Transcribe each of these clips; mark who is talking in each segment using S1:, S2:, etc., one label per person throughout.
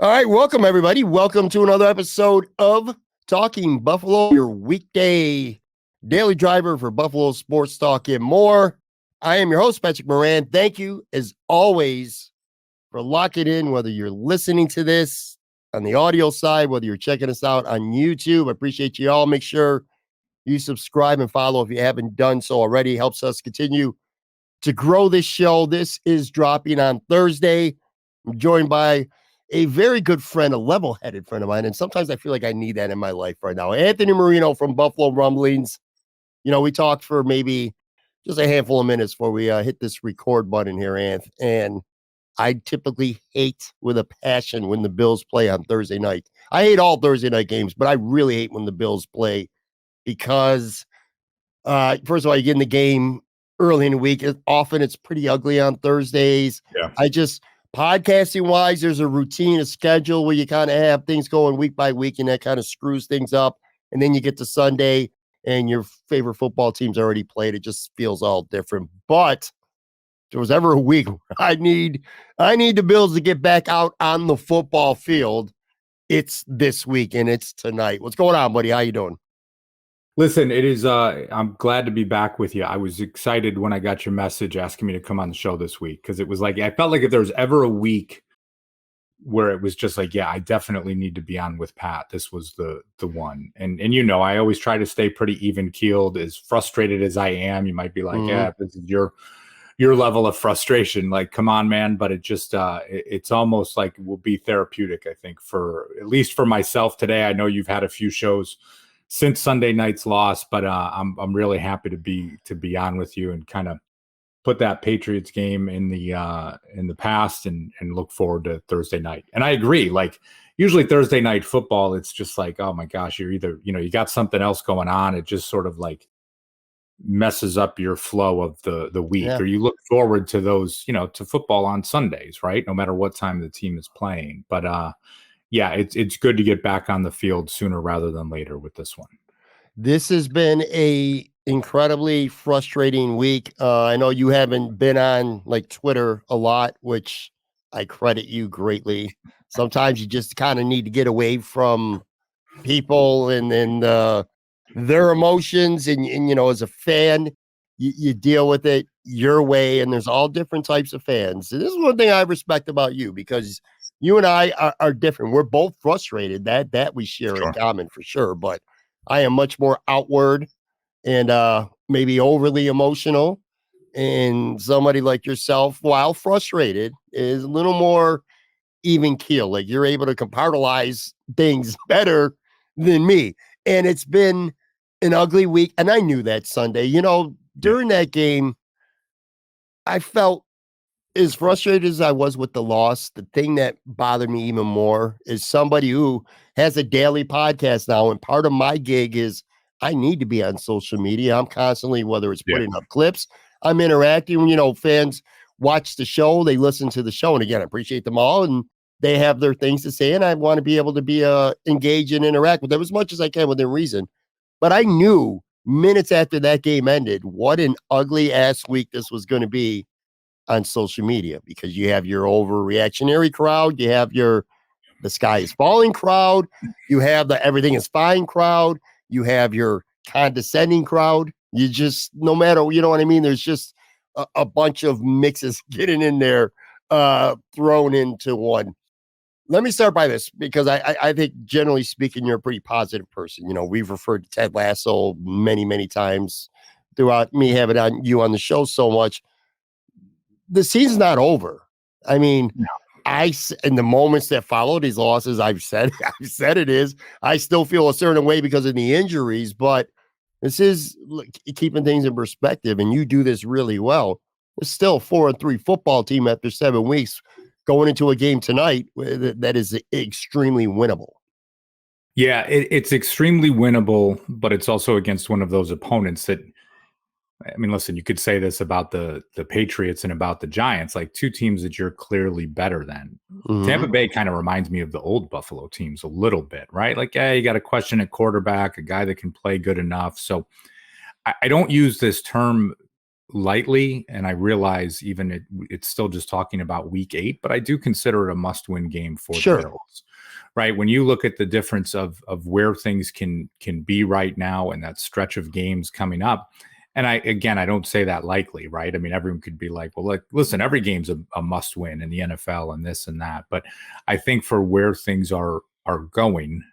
S1: All right, welcome everybody. Welcome to another episode of Talking Buffalo, your weekday daily driver for Buffalo sports talk and more. I am your host, Patrick Moran. Thank you, as always, for locking in, whether you're listening to this on the audio side, whether you're checking us out on YouTube. I appreciate you all. Make sure you subscribe and follow if you haven't done so already. Helps us continue to grow this show. This is dropping on Thursday. I'm joined by a very good friend, a level-headed friend of mine, and sometimes I feel like I need that in my life right now. Anthony Marino from Buffalo Rumblings. You know, we talked for maybe just a handful of minutes before we hit this record button here, Anth, and I typically hate with a passion when the Bills play on Thursday night. I hate all Thursday night games, but I really hate when the Bills play because first of all, you get in the game early in the week. Often it's pretty ugly on Thursdays.
S2: Yeah.
S1: I just, podcasting wise, there's a routine, a schedule where you kind of have things going week by week, and that kind of screws things up. And then you get to Sunday and your favorite football team's already played. It just feels all different. But if there was ever a week where I need the Bills to get back out on the football field, it's this week and it's tonight. What's going on, buddy? How you doing?
S2: Listen, it is I'm glad to be back with you. I was excited when I got your message asking me to come on the show this week because it was like I felt like if there was ever a week where it was just like, yeah, I definitely need to be on with Pat. This was the one. And you know, I always try to stay pretty even keeled. As frustrated as I am, you might be like, yeah, this is your level of frustration. Like, come on, man. But it just it's almost like it will be therapeutic, I think, for at least for myself today. I know you've had a few shows since Sunday night's loss, but I'm really happy to be on with you and kind of put that Patriots game in the past and look forward to Thursday night. And I agree, like usually Thursday night football, it's just like, oh my gosh, you're either, you got something else going on. It just sort of like messes up your flow of the week.
S1: Yeah.
S2: Or you look forward to those, to football on Sundays, right? No matter what time the team is playing. But yeah, it's good to get back on the field sooner rather than later with this one.
S1: This has been a incredibly frustrating week. I know you haven't been on like Twitter a lot, which I credit you greatly. Sometimes you just kind of need to get away from people and their emotions, and as a fan, you deal with it your way. And there's all different types of fans. And this is one thing I respect about you, because you and I are different. We're both frustrated. That we share in common for sure. But I am much more outward and maybe overly emotional. And somebody like yourself, while frustrated, is a little more even keel. Like, you're able to compartmentalize things better than me. And it's been an ugly week. And I knew that Sunday, during that game, I felt as frustrated as I was with the loss. The thing that bothered me even more is somebody who has a daily podcast now. And part of my gig is I need to be on social media. I'm constantly, whether it's putting up clips, I'm interacting. Fans watch the show, they listen to the show. And again, I appreciate them all. And they have their things to say. And I want to be able to be engage and interact with them as much as I can within reason. But I knew minutes after that game ended what an ugly ass week this was going to be on social media, because you have your overreactionary crowd, you have the sky is falling crowd, you have the everything is fine crowd, you have your condescending crowd. You just, no matter, you know what I mean? There's just a bunch of mixes getting in there, thrown into one. Let me start by this, because I think, generally speaking, you're a pretty positive person. We've referred to Ted Lasso many, many times throughout me having you on the show so much. The season's not over. I mean, in the moments that followed these losses, I've said it is. I still feel a certain way because of the injuries, but this is keeping things in perspective, and you do this really well. It's still a 4-3 football team after 7 weeks, going into a game tonight that is extremely winnable.
S2: Yeah, it's extremely winnable, but it's also against one of those opponents that, I mean, listen, you could say this about the Patriots and about the Giants, like two teams that you're clearly better than. Mm-hmm. Tampa Bay kind of reminds me of the old Buffalo teams a little bit, right? Like, yeah, you got a question at quarterback, a guy that can play good enough. So I don't use this term lightly, and I realize even it's still just talking about week 8, but I do consider it a must-win game for the Bills. Right? When you look at the difference of where things can be right now and that stretch of games coming up, and I don't say that lightly, right? I mean, everyone could be like, well, look, listen, every game's a must-win in the NFL and this and that, but I think for where things are going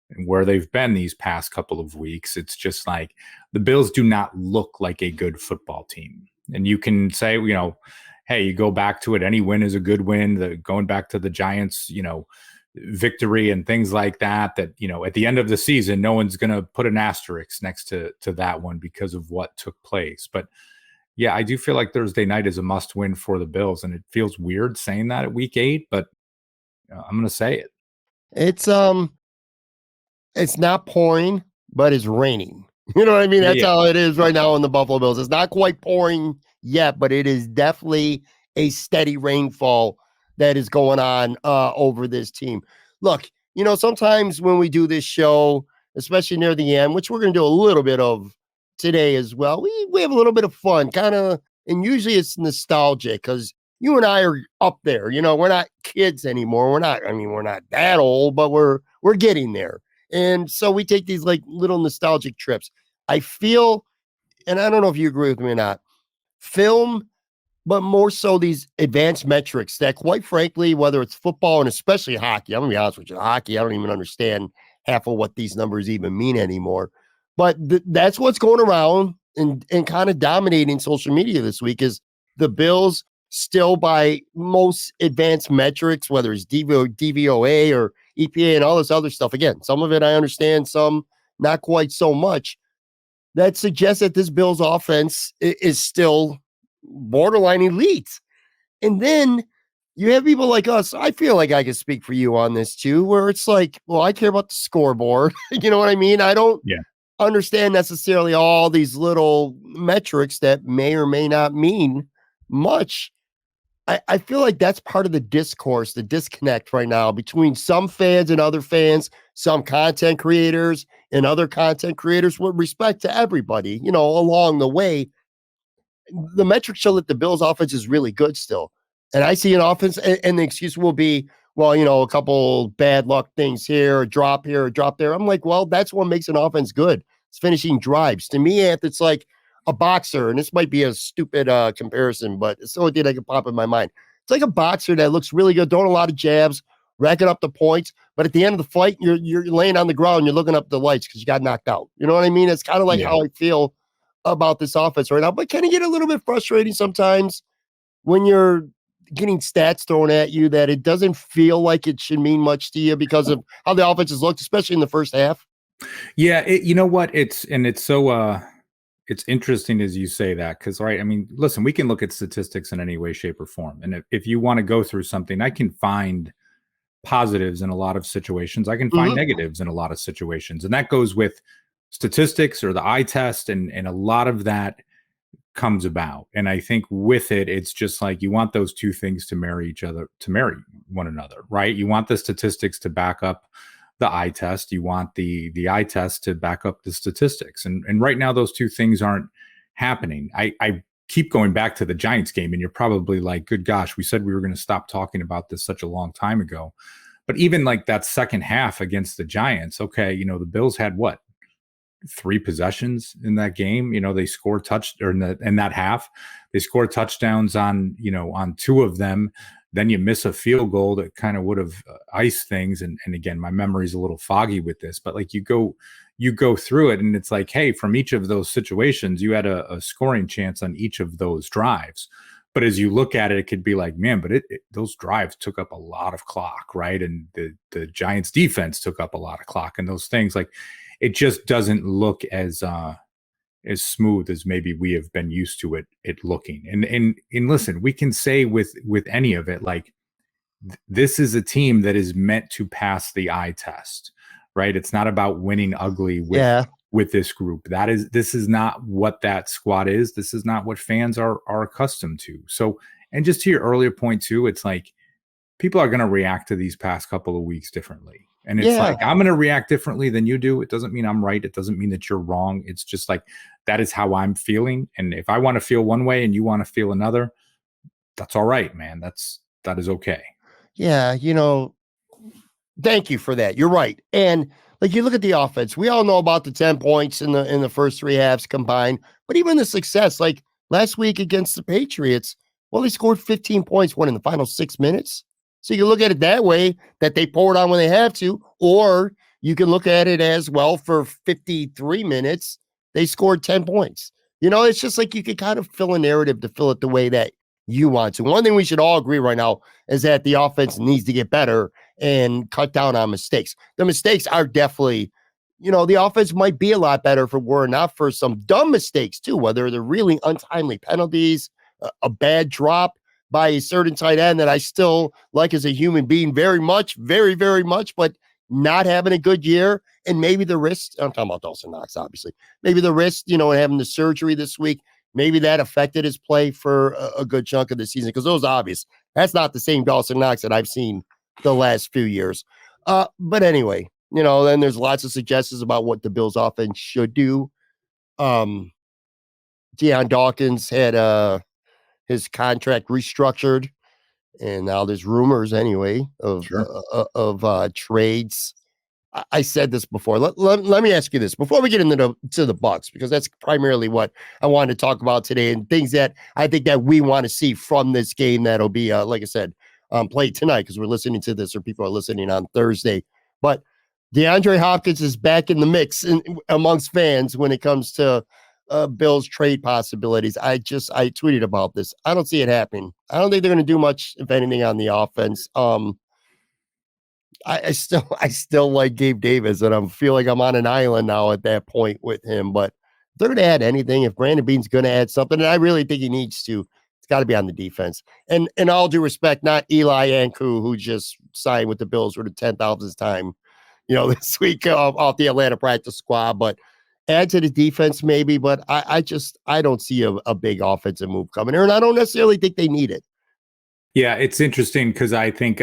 S2: and where they've been these past couple of weeks, it's just like the Bills do not look like a good football team. And you can say, hey, you go back to it, any win is a good win. Going back to the Giants, victory and things like that, at the end of the season, no one's going to put an asterisk next to that one because of what took place. But yeah, I do feel like Thursday night is a must win for the Bills. And it feels weird saying that at week 8, but I'm going to say it.
S1: It's not pouring, but it's raining. You know what I mean? That's how it is right now in the Buffalo Bills. It's not quite pouring yet, but it is definitely a steady rainfall that is going on over this team. Look, sometimes when we do this show, especially near the end, which we're going to do a little bit of today as well, we have a little bit of fun, kind of, and usually it's nostalgic because you and I are up there. We're not kids anymore. We're not that old, but we're getting there. And so we take these like little nostalgic trips. I feel, and I don't know if you agree with me or not, film, but more so these advanced metrics that, quite frankly, whether it's football and especially hockey, I'm going to be honest with you, hockey, I don't even understand half of what these numbers even mean anymore. But that's what's going around and kind of dominating social media this week is the Bills still by most advanced metrics, whether it's DVOA or EPA and all this other stuff. Again, some of it I understand, some not quite so much. That suggests that this Bills offense is still borderline elite. And then you have people like us. I feel like I can speak for you on this too, where it's like, well, I care about the scoreboard. You know what I mean? I don't understand necessarily all these little metrics that may or may not mean much. I feel like that's part of the discourse, the disconnect right now between some fans and other fans, some content creators and other content creators, with respect to everybody, along the way. The metrics show that the Bills offense is really good still. And I see an offense, and the excuse will be, well, a couple bad luck things here, a drop here, a drop there. I'm like, well, that's what makes an offense good. It's finishing drives. To me, it's like a boxer, and this might be a stupid comparison, but it's the only thing that can pop in my mind. It's like a boxer that looks really good, throwing a lot of jabs, racking up the points, but at the end of the fight, you're laying on the ground, you're looking up the lights because you got knocked out. You know what I mean? It's kind of like how I feel about this offense right now, but can it get a little bit frustrating sometimes when you're getting stats thrown at you that it doesn't feel like it should mean much to you because of how the offense has looked, especially in the first half?
S2: Yeah, you know what? It's so it's interesting as you say that because, right, I mean, listen, we can look at statistics in any way, shape, or form. And if you want to go through something, I can find positives in a lot of situations. I can find negatives in a lot of situations. And that goes with statistics or the eye test. And a lot of that comes about. And I think with it, it's just like you want those two things to marry one another, right? You want the statistics to back up the eye test. You want the eye test to back up the statistics. And right now, those two things aren't happening. I keep going back to the Giants game, and you're probably like, good gosh, we said we were going to stop talking about this such a long time ago. But even like that second half against the Giants, okay, the Bills had what? 3 possessions in that game. They scored in that half. They scored touchdowns on 2 of them. Then you miss a field goal that kind of would have iced things. And again, my memory's a little foggy with this, but like you go through it and it's like, hey, from each of those situations, you had a scoring chance on each of those drives. But as you look at it, it could be like, man, but those drives took up a lot of clock, right? And the Giants defense took up a lot of clock, and those things, like, it just doesn't look as smooth as maybe we have been used to it looking. And listen, we can say with any of it, like, this is a team that is meant to pass the eye test, right? It's not about winning ugly with this group. This is not what that squad is. This is not what fans are accustomed to. So, and just to your earlier point too, it's like people are going to react to these past couple of weeks differently. And it's like, I'm going to react differently than you do. It doesn't mean I'm right. It doesn't mean that you're wrong. It's just like, that is how I'm feeling. And if I want to feel one way and you want to feel another, that's all right, man. That is okay.
S1: Yeah, thank you for that. You're right. And like you look at the offense, we all know about the 10 points in the first three halves combined, but even the success, like last week against the Patriots, well, they scored 15 points, in the final 6 minutes. So you can look at it that way, that they pour it on when they have to, or you can look at it as well for 53 minutes, they scored 10 points. It's just like you can kind of fill a narrative to fill it the way that you want to. One thing we should all agree right now is that the offense needs to get better and cut down on mistakes. The mistakes are definitely, the offense might be a lot better if it were not for some dumb mistakes too, whether they're really untimely penalties, a bad drop by a certain tight end that I still like as a human being very much, very, very much, but not having a good year. And maybe the wrist, I'm talking about Dawson Knox, obviously, maybe the wrist, having the surgery this week, maybe that affected his play for a good chunk of the season, because it was obvious. That's not the same Dawson Knox that I've seen the last few years. But anyway, then there's lots of suggestions about what the Bills offense should do. Deion Dawkins had his contract restructured, and now there's rumors anyway of trades. I said this before. Let me ask you this before we get into the Bucs, because that's primarily what I wanted to talk about today, and things that I think that we want to see from this game that'll be, like I said, played tonight, because we're listening to this, or people are listening on Thursday. But DeAndre Hopkins is back in the mix amongst fans when it comes to Bills trade possibilities. I tweeted about this. I don't see it happening. I don't think they're going to do much, if anything, on the offense. I still like Gabe Davis, and I feel like I'm on an island now at that point with him. But if they're going to add anything, if Brandon Beane's going to add something, and I really think he needs to, it's got to be on the defense. And in all due respect, not Eli Anku, who just signed with the Bills for the 10,000th time, this week off the Atlanta practice squad, but add to the defense maybe. But I don't see a big offensive move coming here, and I don't necessarily think they need it.
S2: Yeah, it's interesting because I think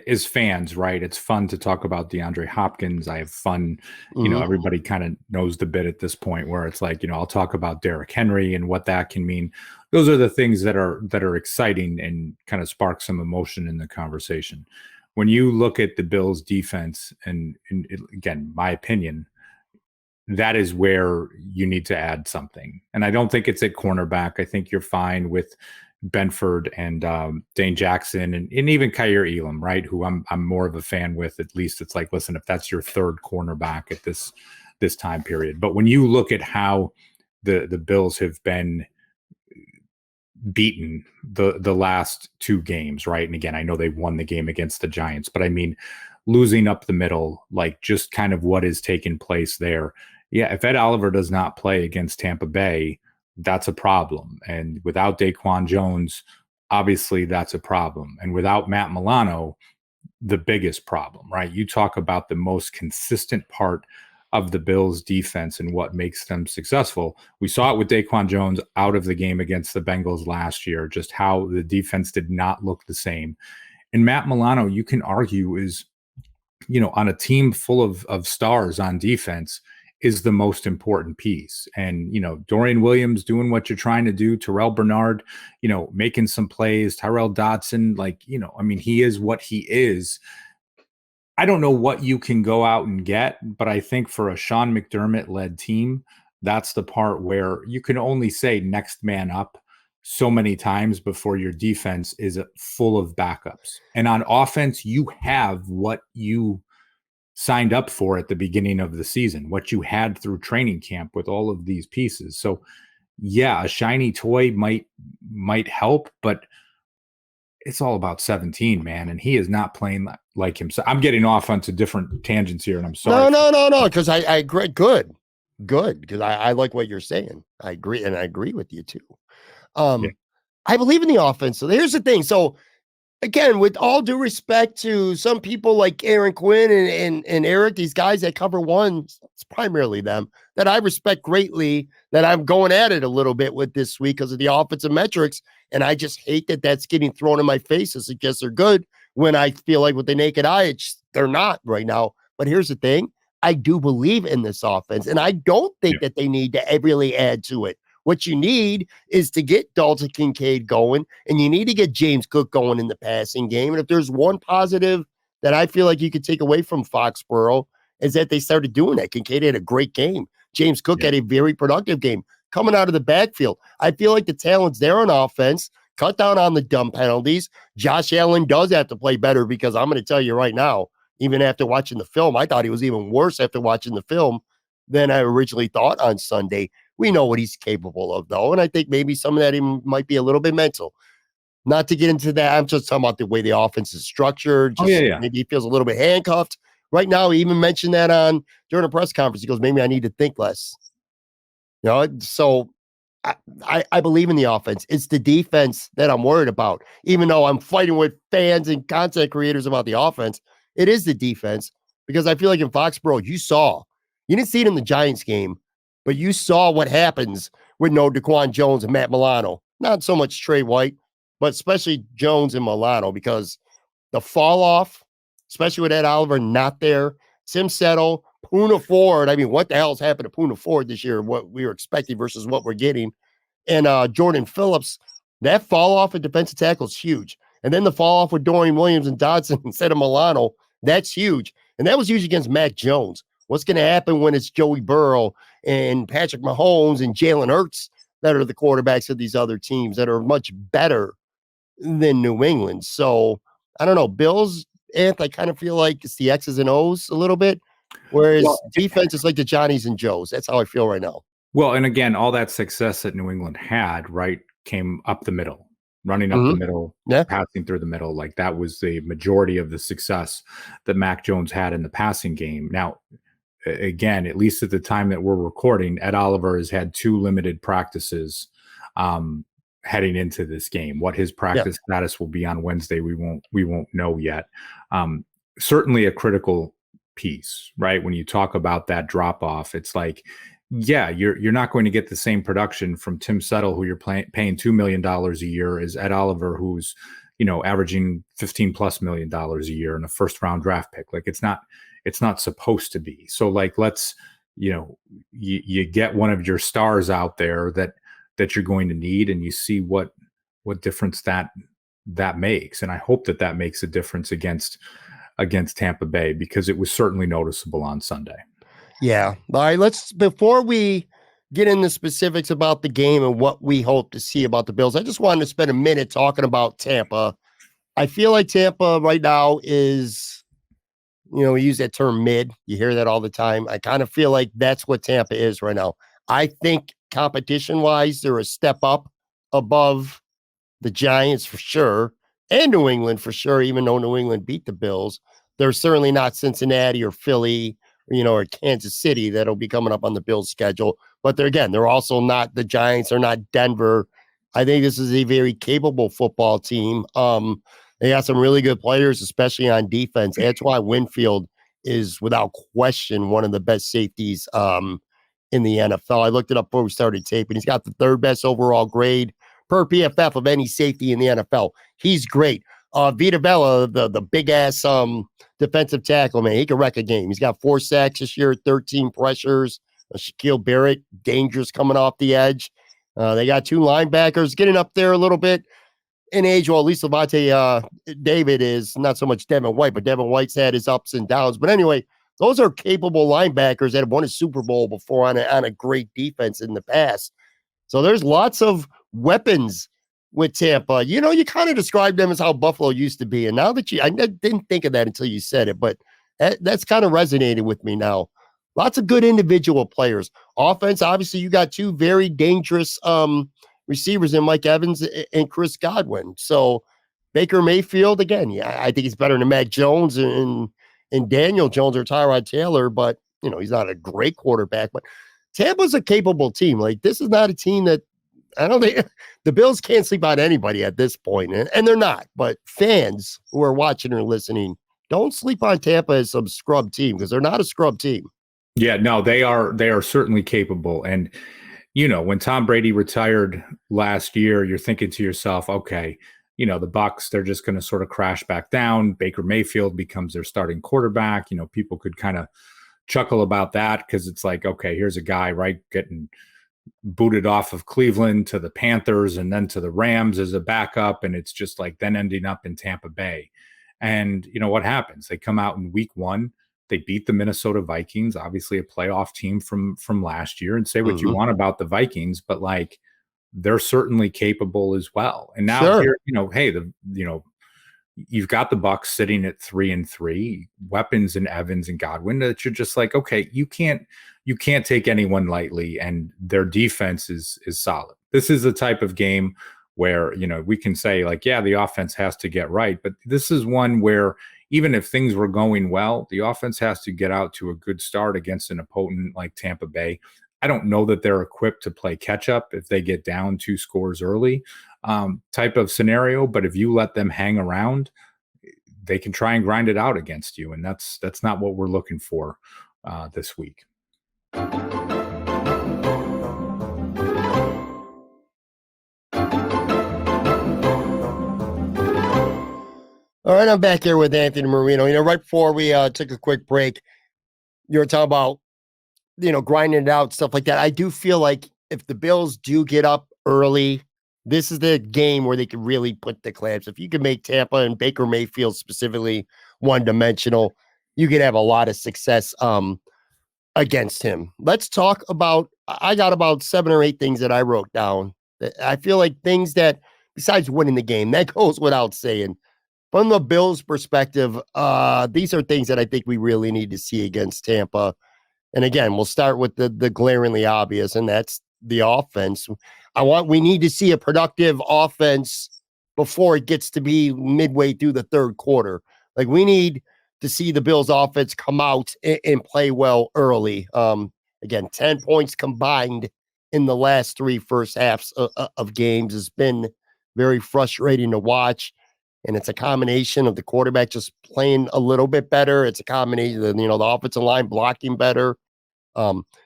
S2: as fans, right, it's fun to talk about DeAndre Hopkins. I have fun, everybody kind of knows the bit at this point where it's like, I'll talk about Derrick Henry and what that can mean. Those are the things that are exciting and kind of spark some emotion in the conversation. When you look at the Bills defense, and again, my opinion, that is where you need to add something. And I don't think it's at cornerback. I think you're fine with Benford and Dane Jackson and even Kaiir Elam, right? Who I'm more of a fan with. At least it's like, listen, if that's your third cornerback at this time period. But when you look at how the Bills have been beaten the last two games, right? And again, I know they won the game against the Giants, but I mean, losing up the middle, like just kind of what is taking place there. Yeah, if Ed Oliver does not play against Tampa Bay, that's a problem. And without Daquan Jones, obviously that's a problem. And without Matt Milano, the biggest problem, right? You talk about the most consistent part of the Bills defense and what makes them successful. We saw it with Daquan Jones out of the game against the Bengals last year, just how the defense did not look the same. And Matt Milano, you can argue, is, on a team full of stars on defense, is the most important piece. And, Dorian Williams doing what you're trying to do, Terrell Bernard, making some plays, Tyrell Dodson, he is what he is. I don't know what you can go out and get, but I think for a Sean McDermott-led team, that's the part where you can only say next man up so many times before your defense is full of backups. And on offense, you have what you signed up for at the beginning of the season, what you had through training camp with all of these pieces. So yeah, a shiny toy might help, but it's all about 17, man. And he is not playing like himself. I'm getting off onto different tangents here, and I'm sorry.
S1: No. Because I agree. Good. Because I like what you're saying. I agree. And I agree with you too. I believe in the offense. So here's the thing. So again, with all due respect to some people like Aaron Quinn and Eric, these guys that cover one, it's primarily them that I respect greatly, that I'm going at it a little bit with this week because of the offensive metrics. And I just hate that that's getting thrown in my face to suggest they're good when I feel like with the naked eye, they're not right now. But here's the thing. I do believe in this offense, and I don't think that they need to really add to it. What you need is to get Dalton Kincaid going, and you need to get James Cook going in the passing game. And if there's one positive that I feel like you could take away from Foxboro, is that they started doing that. Kincaid had a great game. James Cook had a very productive game coming out of the backfield. I feel like the talent's there on offense. Cut down on the dumb penalties. Josh Allen does have to play better, because I'm going to tell you right now, even after watching the film, I thought he was even worse after watching the film than I originally thought on Sunday. We know what he's capable of, though, and I think maybe some of that even might be a little bit mental. Not to get into that, I'm just talking about the way the offense is structured. Maybe he feels a little bit handcuffed. Right now, he even mentioned that during a press conference. He goes, maybe I need to think less. So I believe in the offense. It's the defense that I'm worried about. Even though I'm fighting with fans and content creators about the offense, it is the defense, because I feel like in Foxborough, you didn't see it in the Giants game, but you saw what happens with no DaQuan Jones and Matt Milano. Not so much Trey White, but especially Jones and Milano, because the fall off, especially with Ed Oliver not there, Tim Settle, Poona Ford. I mean, what the hell's happened to Poona Ford this year? What we were expecting versus what we're getting. And Jordan Phillips, that fall off at defensive tackle is huge. And then the fall off with Dorian Williams and Dodson instead of Milano, that's huge. And that was huge against Mac Jones. What's going to happen when it's Joey Burrow and Patrick Mahomes and Jalen Hurts that are the quarterbacks of these other teams that are much better than New England? So I don't know. Bills, I kind of feel like it's the X's and O's a little bit, whereas defense is like the Johnnies and Joes. That's how I feel right now.
S2: Well, and again, all that success that New England had, right, came up the middle, running up the middle, passing through the middle. Like, that was the majority of the success that Mac Jones had in the passing game. Now, again, at least at the time that we're recording, Ed Oliver has had 2 limited practices heading into this game. What his practice status will be on Wednesday, we won't know yet. Certainly a critical piece, right? When you talk about that drop off, it's like, you're not going to get the same production from Tim Settle, who you're paying $2 million a year, as Ed Oliver, who's averaging $15+ million a year and a first-round draft pick. Like, it's not supposed to be. So, like, let's you get one of your stars out there that you're going to need, and you see what difference that makes. And I hope that makes a difference against Tampa Bay, because it was certainly noticeable on Sunday.
S1: Yeah. All right. Before we get into specifics about the game and what we hope to see about the Bills, I just wanted to spend a minute talking about Tampa. I feel like Tampa right now is, we use that term mid. You hear that all the time. I kind of feel like that's what Tampa is right now. I think competition-wise, they're a step up above the Giants for sure, and New England for sure, even though New England beat the Bills. They're certainly not Cincinnati or Philly, or Kansas City that'll be coming up on the Bills schedule. But they're also not the Giants. They're not Denver. I think this is a very capable football team. They got some really good players, especially on defense. That's why Winfield is, without question, one of the best safeties in the NFL. I looked it up before we started taping. He's got the 3rd best overall grade per PFF of any safety in the NFL. He's great. Vita Vella, the big ass defensive tackle, man, he can wreck a game. He's got 4 sacks this year, 13 pressures. Shaquille Barrett, dangerous coming off the edge. They got 2 linebackers getting up there a little bit in age. Well, at least Levante David is, not so much Devin White, but Devin White's had his ups and downs. But anyway, those are capable linebackers that have won a Super Bowl before on a great defense in the past. So there's lots of weapons with Tampa. You kind of described them as how Buffalo used to be. And now that I didn't think of that until you said it, but that's kind of resonated with me now. Lots of good individual players. Offense, obviously, you got 2 very dangerous receivers in Mike Evans and Chris Godwin. So Baker Mayfield, again, I think he's better than Mac Jones and Daniel Jones or Tyrod Taylor, but he's not a great quarterback. But Tampa's a capable team. Like, this is not a team that, I don't think the Bills can't sleep on anybody at this point, and they're not. But fans who are watching or listening, don't sleep on Tampa as some scrub team, because they're not a scrub team.
S2: Yeah, no, they are certainly capable. And when Tom Brady retired last year, you're thinking to yourself, okay, the Bucs, they're just going to sort of crash back down. Baker Mayfield becomes their starting quarterback. People could kind of chuckle about that because it's like, okay, here's a guy, right, getting booted off of Cleveland to the Panthers and then to the Rams as a backup. And it's just like then ending up in Tampa Bay. And you know what happens? They come out in week 1. They beat the Minnesota Vikings, obviously a playoff team from last year. And say what you want about the Vikings, but like they're certainly capable as well. And now here, hey, you've got the Bucs sitting at 3-3, weapons in Evans and Godwin that you're just like, okay, you can't take anyone lightly, and their defense is solid. This is the type of game where, we can say like, yeah, the offense has to get right, but this is one where even if things were going well, the offense has to get out to a good start against an opponent like Tampa Bay. I don't know that they're equipped to play catch up if they get down 2 scores early, type of scenario. But if you let them hang around, they can try and grind it out against you. And that's not what we're looking for this week.
S1: All right, I'm back here with Anthony Marino. Right before we took a quick break, you were talking about, grinding it out, stuff like that. I do feel like if the Bills do get up early, this is the game where they can really put the clamps. If you can make Tampa and Baker Mayfield specifically one-dimensional, you could have a lot of success against him. Let's talk about, I got about 7 or 8 things that I wrote down. I feel like things that, besides winning the game, that goes without saying. From the Bills' perspective, these are things that I think we really need to see against Tampa. And again, we'll start with the glaringly obvious, and that's the offense. We need to see a productive offense before it gets to be midway through the third quarter. Like, we need to see the Bills' offense come out and play well early. Again, 10 points combined in the last 3 first halves of games has been very frustrating to watch. And it's a combination of the quarterback just playing a little bit better. It's a combination of, the offensive line blocking better.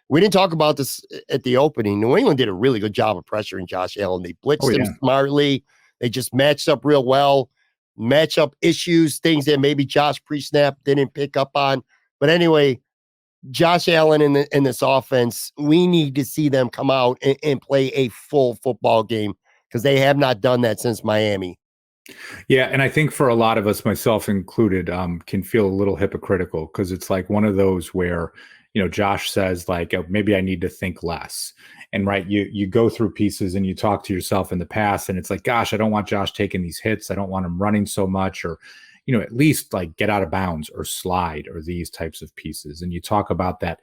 S1: We didn't talk about this at the opening. New England did a really good job of pressuring Josh Allen. They blitzed him smartly. They just matched up real well. Matchup issues, things that maybe Josh pre-snap didn't pick up on. But anyway, Josh Allen in this offense, we need to see them come out and play a full football game because they have not done that since Miami.
S2: Yeah, and I think for a lot of us, myself included, can feel a little hypocritical because it's like one of those where, Josh says like, maybe I need to think less. And right, you go through pieces and you talk to yourself in the past and it's like, gosh, I don't want Josh taking these hits. I don't want him running so much, or, at least like get out of bounds or slide or these types of pieces. And you talk about that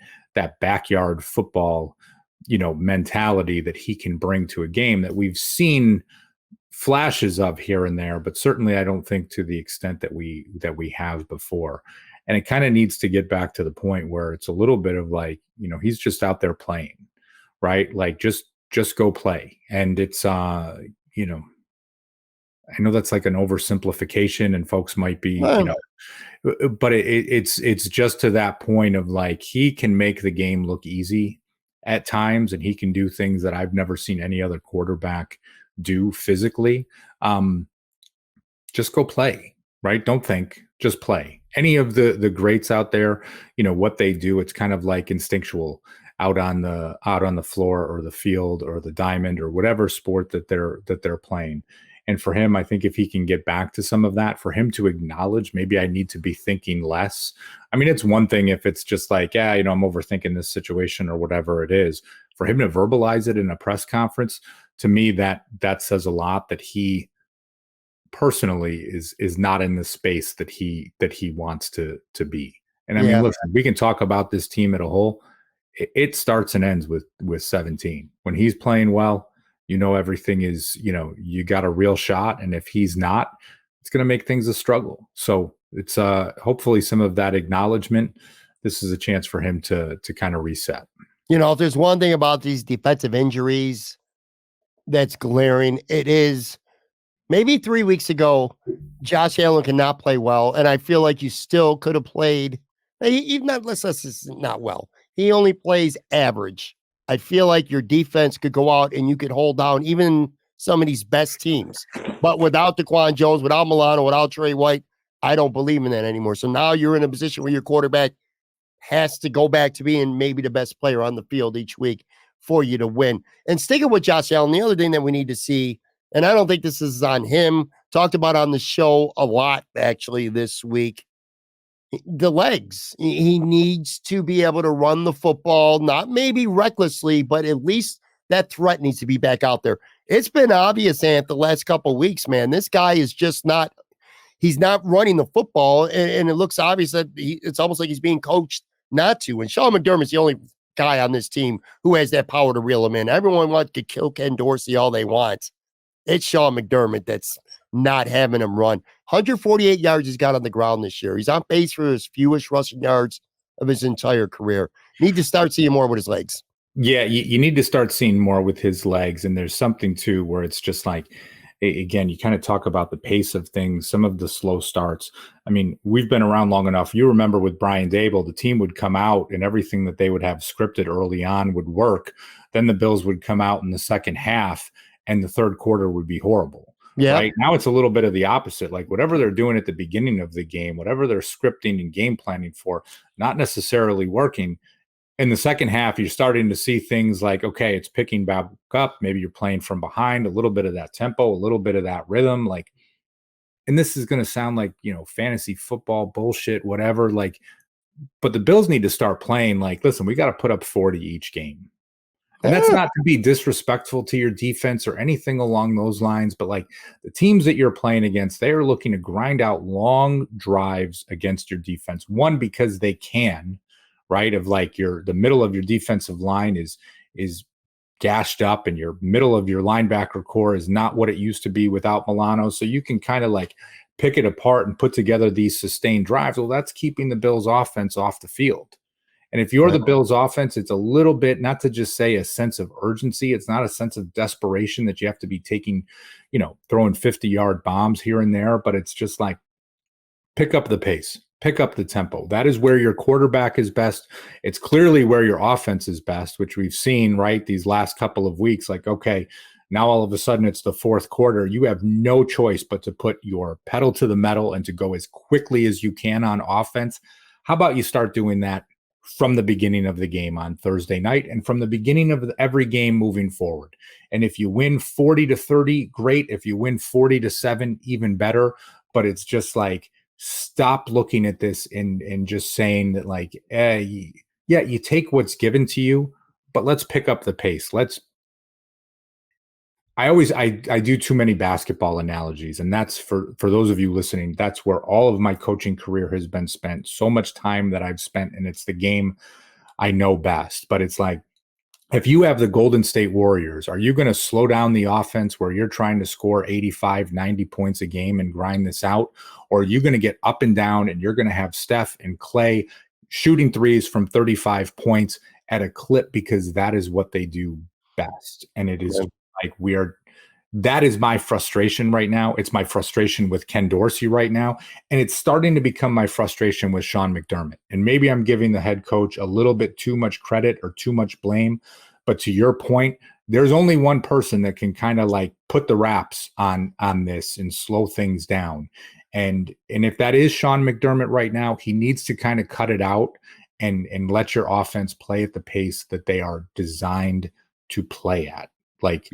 S2: backyard football, mentality that he can bring to a game that we've seen flashes of here and there, but certainly I don't think to the extent that we have before. And it kind of needs to get back to the point where it's a little bit of like, he's just out there playing, right? Like just go play. And it's I know that's like an oversimplification and folks might be, but it's just to that point of like, he can make the game look easy at times, and he can do things that I've never seen any other quarterback do physically. Just go play, right? Don't think, just play. Any of the greats out there, what they do, it's kind of like instinctual out on the floor or the field or the diamond or whatever sport that they're playing. And for him, I think if he can get back to some of that, for him to acknowledge, maybe I need to be thinking less. I mean, it's one thing if it's just like, I'm overthinking this situation or whatever it is. For him to verbalize it in a press conference, to me, that says a lot, that he personally is not in the space that he wants to be. And I mean, listen, we can talk about this team at a whole. It starts and ends with 17. When he's playing well, everything is, you got a real shot. And if he's not, it's going to make things a struggle. So it's hopefully some of that acknowledgement. This is a chance for him to kind of reset.
S1: If there's one thing about these defensive injuries that's glaring, it is maybe 3 weeks ago, Josh Allen cannot play well. And I feel like you still could have played, even not, let's say not well. He only plays average. I feel like your defense could go out and you could hold down even some of these best teams. But without DaQuan Jones, without Milano, without Trey White, I don't believe in that anymore. So now you're in a position where your quarterback has to go back to being maybe the best player on the field each week for you to win. And sticking with Josh Allen, the other thing that we need to see, and I don't think this is on him, talked about on the show a lot actually this week, the legs. He needs to be able to run the football, not maybe recklessly, but at least that threat needs to be back out there. It's been obvious, Ant, the last couple of weeks, man. This guy is just not, he's not running the football, and it looks obvious that it's almost like he's being coached not to. And Sean McDermott's the only guy on this team who has that power to reel him in. Everyone wants to kill Ken Dorsey all they want. It's Sean McDermott that's not having him run. 148 yards he's got on the ground this year. He's on pace for his fewest rushing yards of his entire career. Need to start seeing more with his legs.
S2: Yeah, you need to start seeing more with his legs. And there's something, too, where it's just like, again, you kind of talk about the pace of things, some of the slow starts. I mean, we've been around long enough. You remember with Brian Dable, the team would come out and everything that they would have scripted early on would work. Then the Bills would come out in the second half and the third quarter would be horrible. Yeah. Right now, it's a little bit of the opposite. Like whatever they're doing at the beginning of the game, whatever they're scripting and game planning for, not necessarily working. In the second half, you're starting to see things like, okay, it's picking back up. Maybe you're playing from behind, a little bit of that tempo, a little bit of that rhythm. Like, and this is going to sound like, fantasy football bullshit, whatever. Like, but the Bills need to start playing like, listen, we got to put up 40 each game. And that's not to be disrespectful to your defense or anything along those lines, but like the teams that you're playing against, they are looking to grind out long drives against your defense. One, because they can, right? Of like the middle of your defensive line is gashed up and your middle of your linebacker core is not what it used to be without Milano. So you can kind of like pick it apart and put together these sustained drives. Well, that's keeping the Bills offense off the field. And if you're the Bills offense, it's a little bit, not to just say a sense of urgency. It's not a sense of desperation that you have to be taking, throwing 50-yard bombs here and there, but it's just like pick up the pace, pick up the tempo. That is where your quarterback is best. It's clearly where your offense is best, which we've seen, right, these last couple of weeks. Like, okay, now all of a sudden it's the fourth quarter. You have no choice but to put your pedal to the metal and to go as quickly as you can on offense. How about you start doing that from the beginning of the game on Thursday night and from the beginning of every game moving forward? And if you win 40-30, great. If you win 40-7, even better. But it's just like, stop looking at this and just saying that like, you take what's given to you, but let's pick up the pace. I do too many basketball analogies, and that's for those of you listening, that's where all of my coaching career has been spent. So much time that I've spent, and it's the game I know best. But it's like, if you have the Golden State Warriors, are you going to slow down the offense where you're trying to score 85, 90 points a game and grind this out? Or are you going to get up and down and you're going to have Steph and Clay shooting threes from 35 points at a clip because that is what they do best? And it is like that is my frustration right now. It's my frustration with Ken Dorsey right now. And it's starting to become my frustration with Sean McDermott. And maybe I'm giving the head coach a little bit too much credit or too much blame. But to your point, there's only one person that can kind of like put the wraps on this and slow things down. And if that is Sean McDermott right now, he needs to kind of cut it out and let your offense play at the pace that they are designed to play at. Like,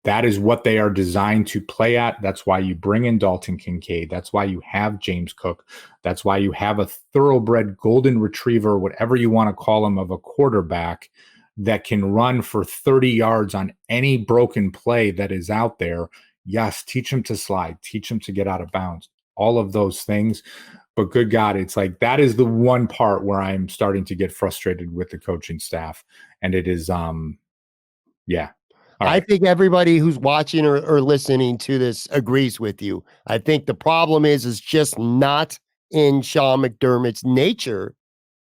S2: that is what they are designed to play at. That's why you bring in Dalton Kincaid. That's why you have James Cook. That's why you have a thoroughbred golden retriever, whatever you want to call him, of a quarterback that can run for 30 yards on any broken play that is out there. Yes, teach him to slide, teach him to get out of bounds, all of those things. But good God, it's like that is the one part where I'm starting to get frustrated with the coaching staff. And it is, yeah.
S1: I think everybody who's watching or listening to this agrees with you. I think the problem is just not in Sean McDermott's nature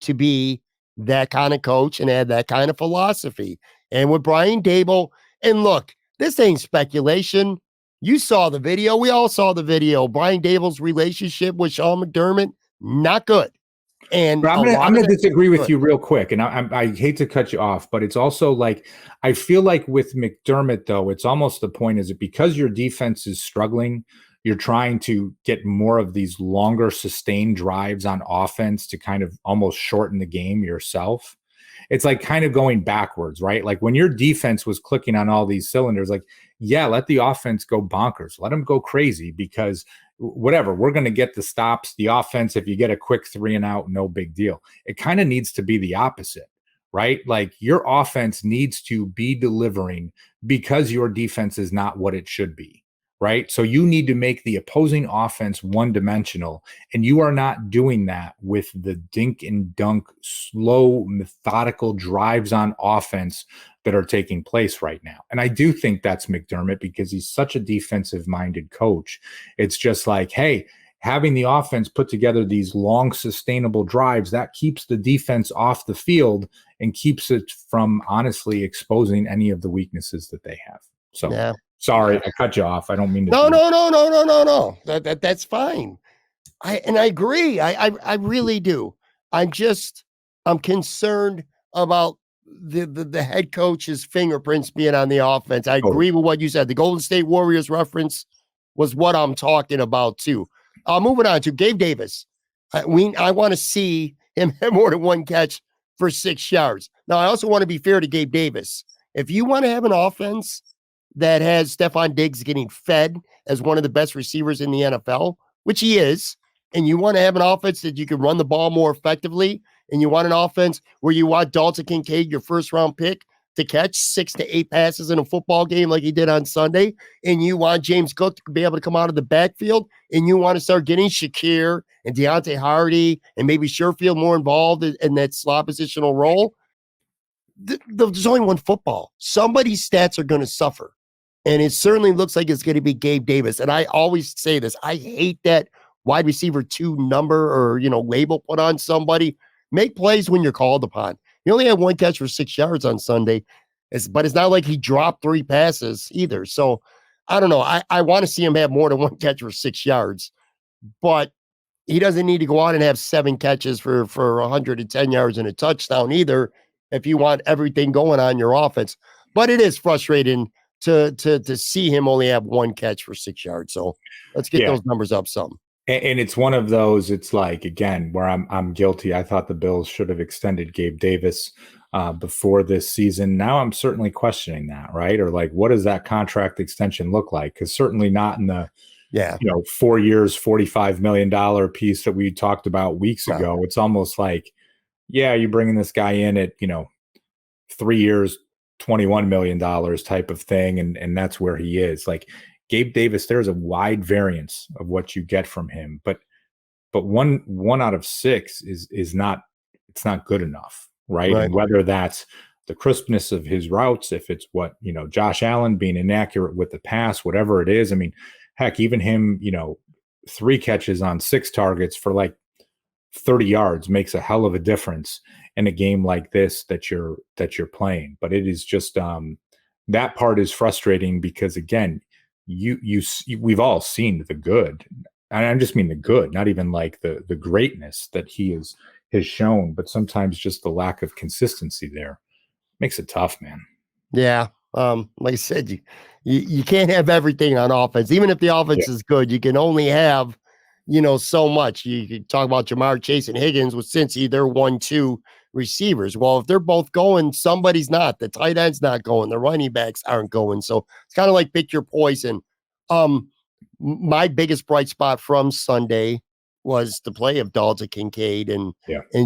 S1: to be that kind of coach and have that kind of philosophy. And with Brian Dable, and look, this ain't speculation. You saw the video. We all saw the video. Brian Dable's relationship with Sean McDermott, not good. And
S2: I'm going to disagree with you real quick. And I hate to cut you off, but it's also like, I feel like with McDermott, though, it's almost the point, is it because your defense is struggling, you're trying to get more of these longer sustained drives on offense to kind of almost shorten the game yourself. It's like kind of going backwards, right? Like when your defense was clicking on all these cylinders, like, yeah, let the offense go bonkers. Let them go crazy because whatever, we're going to get the stops. The offense, if you get a quick 3 and out, no big deal. It kind of needs to be the opposite, right? Like your offense needs to be delivering because your defense is not what it should be. Right. So you need to make the opposing offense one dimensional. And you are not doing that with the dink and dunk, slow, methodical drives on offense that are taking place right now. And I do think that's McDermott because he's such a defensive minded coach. It's just like, hey, having the offense put together these long, sustainable drives that keeps the defense off the field and keeps it from honestly exposing any of the weaknesses that they have. So.
S1: Yeah.
S2: Sorry, I cut you off. I don't mean to.
S1: No. That's fine. I agree. I really do. I'm concerned about the head coach's fingerprints being on the offense. I agree with what you said. The Golden State Warriors reference was what I'm talking about too. Moving on to Gabe Davis. I want to see him have more than one catch for 6 yards. Now, I also want to be fair to Gabe Davis. If you want to have an offense that has Stephon Diggs getting fed as one of the best receivers in the NFL, which he is, and you want to have an offense that you can run the ball more effectively, and you want an offense where you want Dalton Kincaid, your first-round pick, to catch 6 to 8 passes in a football game like he did on Sunday, and you want James Cook to be able to come out of the backfield, and you want to start getting Shakir and Deontay Hardy and maybe Sherfield more involved in that slot positional role, there's only one football. Somebody's stats are going to suffer. And it certainly looks like it's going to be Gabe Davis. And I always say this. I hate that wide receiver 2 number or, label put on somebody. Make plays when you're called upon. He only had 1 catch for 6 yards on Sunday, but it's not like he dropped 3 passes either. So I don't know. I want to see him have more than 1 catch for 6 yards, but he doesn't need to go out and have 7 catches for 110 yards and a touchdown either if you want everything going on your offense. But it is frustrating to see him only have 1 catch for 6 yards. So let's get those numbers up some.
S2: And it's one of those, it's like, again, where I'm guilty. I thought the Bills should have extended Gabe Davis before this season. Now I'm certainly questioning that, right? Or like, what does that contract extension look like? Because certainly not in the 4 years, $45 million piece that we talked about weeks ago. It's almost like, you're bringing this guy in at 3 years, $21 million type of thing. And that's where he is. Like Gabe Davis, there's a wide variance of what you get from him, but one out of 6 is not, it's not good enough. Right. And whether that's the crispness of his routes, if it's what, Josh Allen being inaccurate with the pass, whatever it is. I mean, heck, even him, 3 catches on 6 targets for like 30 yards makes a hell of a difference in a game like this that you're playing. But it is just that part is frustrating because again, we've all seen the good, and I just mean the good, not even like the greatness that he has shown, but sometimes just the lack of consistency there makes it tough, man.
S1: Yeah. Like I said, you can't have everything on offense. Even if the offense is good, you can only have so much. You could talk about Jamar Chase and Higgins with Cincy, they're 1-2 receivers. Well, if they're both going, somebody's not. The tight end's not going. The running backs aren't going. So it's kind of like pick your poison. My biggest bright spot from Sunday was the play of Dalton Kincaid and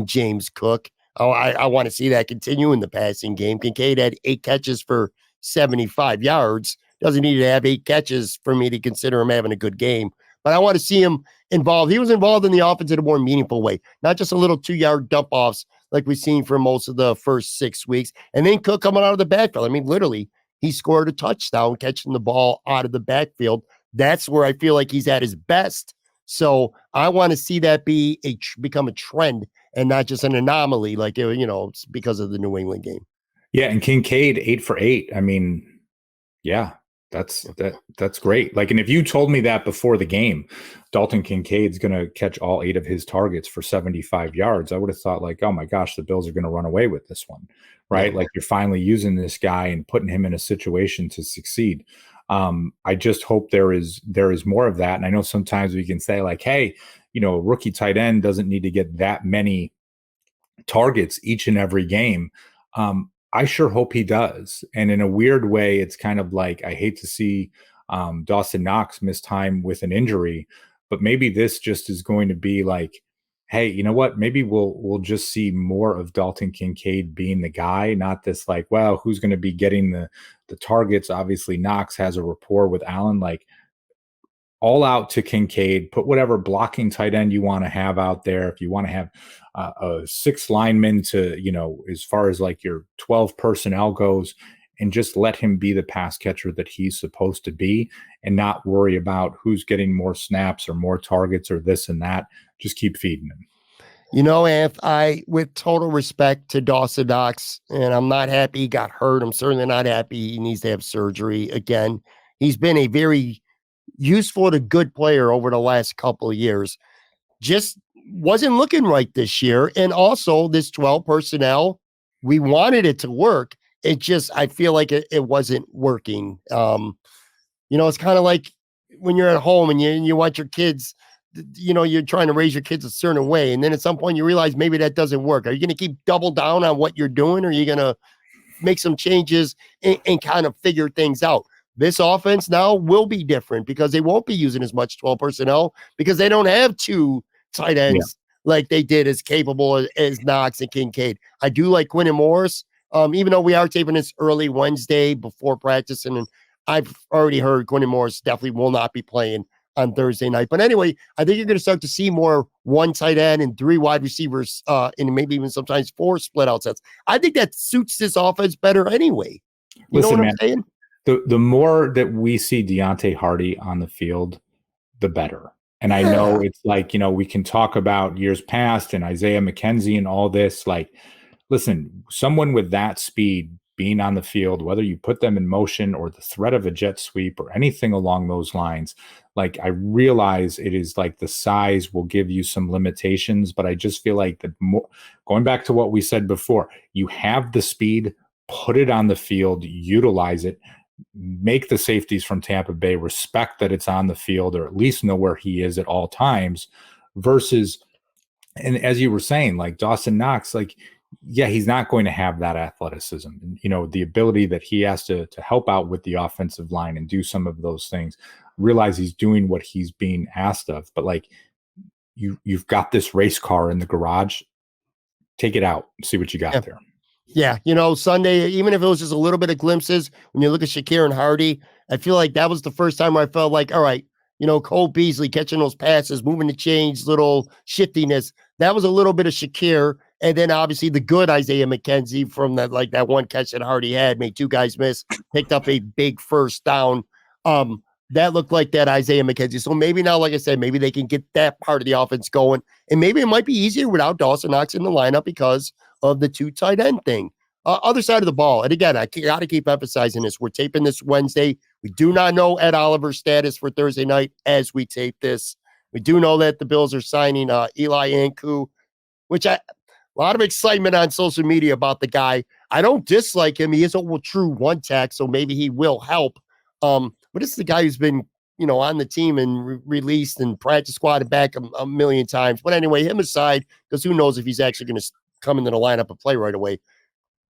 S1: James Cook. I want to see that continue in the passing game. Kincaid had 8 catches for 75 yards. Doesn't need to have 8 catches for me to consider him having a good game. But I want to see him involved. He was involved in the offense in a more meaningful way, not just a little 2-yard dump-offs like we've seen for most of the first 6 weeks. And then Cook coming out of the backfield. I mean, literally, he scored a touchdown catching the ball out of the backfield. That's where I feel like he's at his best. So I want to see that become a trend and not just an anomaly like, it's because of the New England game.
S2: Yeah, and Kincaid 8 for 8. I mean, that's great. Like, and if you told me that before the game, Dalton Kincaid's going to catch all 8 of his targets for 75 yards, I would have thought like, oh my gosh, the Bills are going to run away with this one, right? Like you're finally using this guy and putting him in a situation to succeed. I just hope there is more of that. And I know sometimes we can say like, hey, a rookie tight end doesn't need to get that many targets each and every game. I sure hope he does. And in a weird way, it's kind of like I hate to see Dawson Knox miss time with an injury, but maybe this just is going to be like, hey, you know what? Maybe we'll just see more of Dalton Kincaid being the guy, not this like, well, who's going to be getting the targets? Obviously, Knox has a rapport with Allen. Like, all out to Kincaid, put whatever blocking tight end you want to have out there. If you want to have a 6 lineman to, as far as like your 12 personnel goes, and just let him be the pass catcher that he's supposed to be and not worry about who's getting more snaps or more targets or this and that. Just keep feeding him.
S1: Anth, with total respect to Dawson Knox, and I'm not happy he got hurt. I'm certainly not happy he needs to have surgery again. He's been a very useful to good player over the last couple of years. Just wasn't looking right this year. And also this 12 personnel, we wanted it to work. It just, I feel like it wasn't working. It's kind of like when you're at home and you want your kids, you're trying to raise your kids a certain way. And then at some point you realize maybe that doesn't work. Are you going to keep double down on what you're doing? Or are you going to make some changes and kind of figure things out? This offense now will be different because they won't be using as much 12 personnel because they don't have 2 tight ends like they did as capable as Knox and Kincaid. I do like Quentin Morris, even though we are taping this early Wednesday before practice, and I've already heard Quentin Morris definitely will not be playing on Thursday night. But anyway, I think you're going to start to see more 1 tight end and 3 wide receivers, and maybe even sometimes 4 split out sets. I think that suits this offense better anyway. You know what I'm saying?
S2: The more that we see Deontay Hardy on the field, the better. And I know it's like, we can talk about years past and Isaiah McKenzie and all this. Like, listen, someone with that speed being on the field, whether you put them in motion or the threat of a jet sweep or anything along those lines, like, I realize it is like the size will give you some limitations, but I just feel like going back to what we said before, you have the speed, put it on the field, utilize it. Make the safeties from Tampa Bay respect that it's on the field, or at least know where he is at all times, versus, and as you were saying, like Dawson Knox, like, yeah, he's not going to have that athleticism, the ability that he has to help out with the offensive line and do some of those things. Realize he's doing what he's being asked of, but like, you've got this race car in the garage, take it out, see what you got there.
S1: Yeah, Sunday, even if it was just a little bit of glimpses, when you look at Shakir and Hardy, I feel like that was the first time where I felt like, all right, Cole Beasley catching those passes, moving the chains, little shiftiness. That was a little bit of Shakir. And then obviously the good Isaiah McKenzie from that one catch that Hardy had, made 2 guys miss, picked up a big first down. That looked like that Isaiah McKenzie. So maybe now, like I said, maybe they can get that part of the offense going. And maybe it might be easier without Dawson Knox in the lineup because of the 2 tight end thing. Other side of the ball. And again, I got to keep emphasizing this. We're taping this Wednesday. We do not know Ed Oliver's status for Thursday night as we tape this. We do know that the Bills are signing Eli Ankou, which a lot of excitement on social media about the guy. I don't dislike him. He is a true one-tack, so maybe he will help. But it's the guy who's been, on the team and released and practice squad and back a million times. But anyway, him aside, because who knows if he's actually going to come into the lineup and play right away.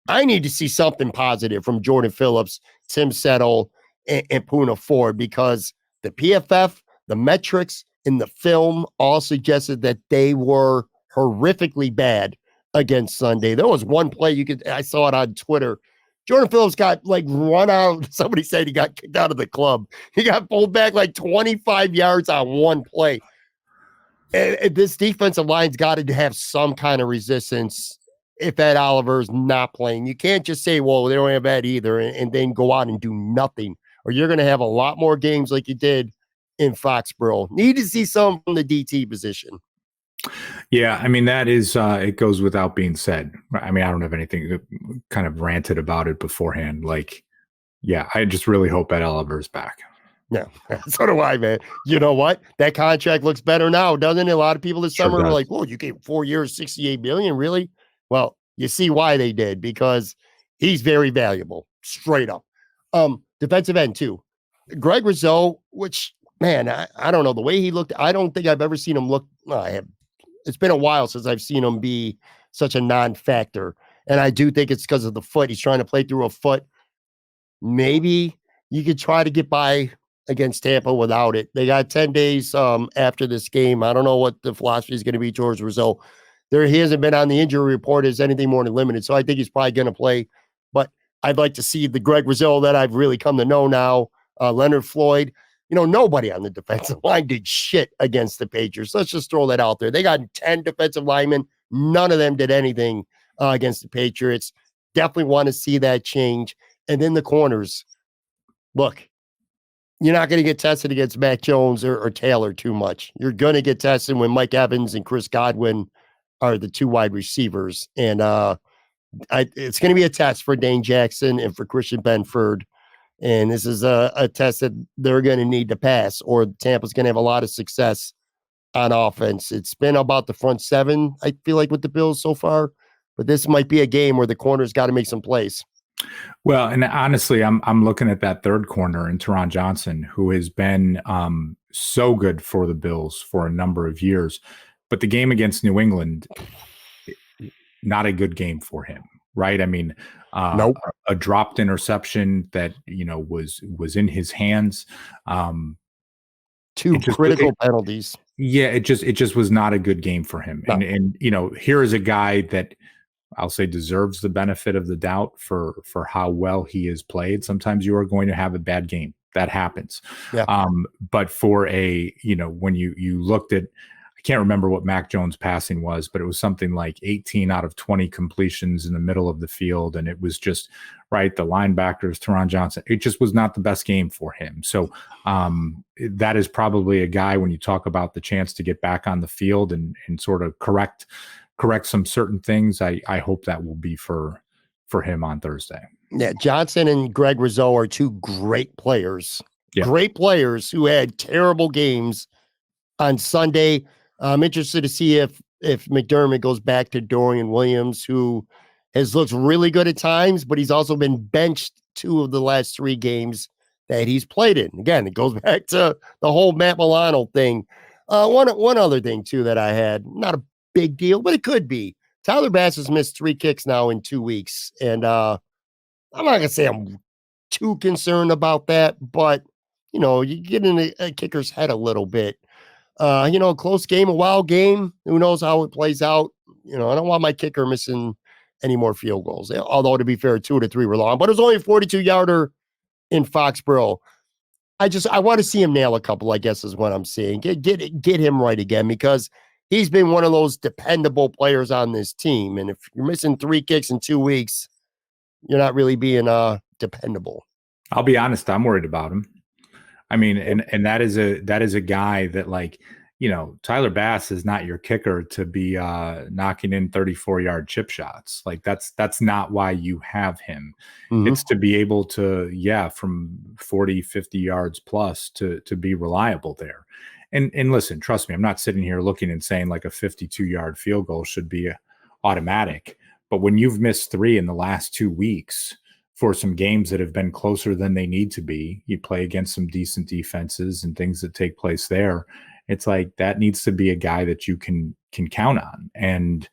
S1: I need to see something positive from Jordan Phillips, Tim Settle, and Poona Ford, because the PFF, the metrics, and the film all suggested that they were horrifically bad against Sunday. There was one play I saw it on Twitter. Jordan Phillips got run out. Somebody said he got kicked out of the club. He got pulled back 25 yards on one play. And this defensive line's got to have some kind of resistance if Ed Oliver's not playing. You can't just say, well, they don't have Ed either, and then go out and do nothing, or you're going to have a lot more games like you did in Foxboro. Need to see some from the DT position.
S2: Yeah, I mean, that is, it goes without being said. I mean, I don't have anything kind of ranted about it beforehand. Yeah, I just really hope Ed Oliver's back.
S1: Yeah, so do I, man. You know what? That contract looks better now, doesn't it? A lot of people this summer were like, whoa, you gave 4 years, $68 million, really? Well, you see why they did, because he's very valuable, straight up. Defensive end, too. Greg Rizzo, which, man, I don't know the way he looked. I don't think I've ever seen him look. I have. It's been a while since I've seen him be such a non-factor. And I do think it's because of the foot. He's trying to play through a foot. Maybe you could try to get by against Tampa without it. They got 10 days after this game. I don't know what the philosophy is going to be towards Rizzo. He hasn't been on the injury report as anything more than limited. So I think he's probably going to play. But I'd like to see the Greg Rizzo that I've really come to know now. Leonard Floyd. Nobody on the defensive line did shit against the Patriots. Let's just throw that out there. They got 10 defensive linemen. None of them did anything against the Patriots. Definitely want to see that change. And then the corners. Look, you're not going to get tested against Mac Jones or Taylor too much. You're going to get tested when Mike Evans and Chris Godwin are the two wide receivers. And it's going to be a test for Dane Jackson and for Christian Benford. And this is a test that they're going to need to pass, or Tampa's going to have a lot of success on offense. It's been about the front seven, I feel like, with the Bills so far. But this might be a game where the corner's got to make some plays.
S2: Well, and honestly, I'm looking at that third corner in Teron Johnson, who has been so good for the Bills for a number of years. But the game against New England, not a good game for him, right? I mean,
S1: Nope.
S2: a dropped interception that was in his hands.
S1: Two critical penalties.
S2: Yeah, it just was not a good game for him. No. And here is a guy that I'll say deserves the benefit of the doubt for how well he has played. Sometimes you are going to have a bad game. That happens.
S1: Yeah.
S2: But for when you looked at, I can't remember what Mac Jones' passing was, but it was something like 18 out of 20 completions in the middle of the field. And it was just, right, the linebackers, Teron Johnson, it just was not the best game for him. So that is probably a guy, when you talk about the chance to get back on the field and sort of correct some certain things, I hope that will be for him on Thursday.
S1: Yeah, Johnson and Greg Rizzo are two great players. Yeah. Great players who had terrible games on Sunday. I'm interested to see if McDermott goes back to Dorian Williams, who has looked really good at times, but he's also been benched 2 of the last 3 games that he's played in. Again, it goes back to the whole Matt Milano thing. One other thing, too, that I had, not a big deal, but it could be. Tyler Bass has missed 3 kicks now in 2 weeks, and I'm not going to say I'm too concerned about that, but, you get in a kicker's head a little bit. A close game, a wild game. Who knows how it plays out? I don't want my kicker missing any more field goals. Although, to be fair, 2 of the 3 were long, but it was only a 42-yarder in Foxboro. I want to see him nail a couple, I guess, is what I'm saying. Get him right again, because he's been one of those dependable players on this team. And if you're missing 3 kicks in 2 weeks, you're not really being dependable.
S2: I'll be honest, I'm worried about him. I mean, and that is a guy that, like, Tyler Bass is not your kicker to be knocking in 34-yard chip shots. Like, that's not why you have him. Mm-hmm. It's to be able to, from 40, 50 yards plus to be reliable there. And listen, trust me, I'm not sitting here looking and saying like a 52-yard field goal should be automatic. But when you've missed 3 in the last 2 weeks for some games that have been closer than they need to be, you play against some decent defenses and things that take place there. It's like, that needs to be a guy that you can count on. And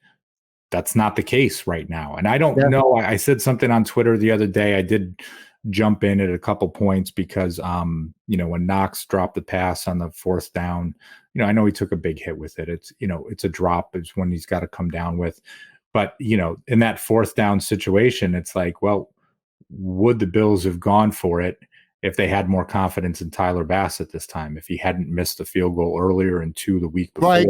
S2: that's not the case right now. And I don't know. I said something on Twitter the other day. I did jump in at a couple points because, when Knox dropped the pass on the 4th down, I know he took a big hit with it. It's, it's a drop. It's one he's got to come down with. But, in that 4th down situation, it's like, well, would the Bills have gone for it if they had more confidence in Tyler Bass at this time, if he hadn't missed a field goal earlier and 2 the week before? Right.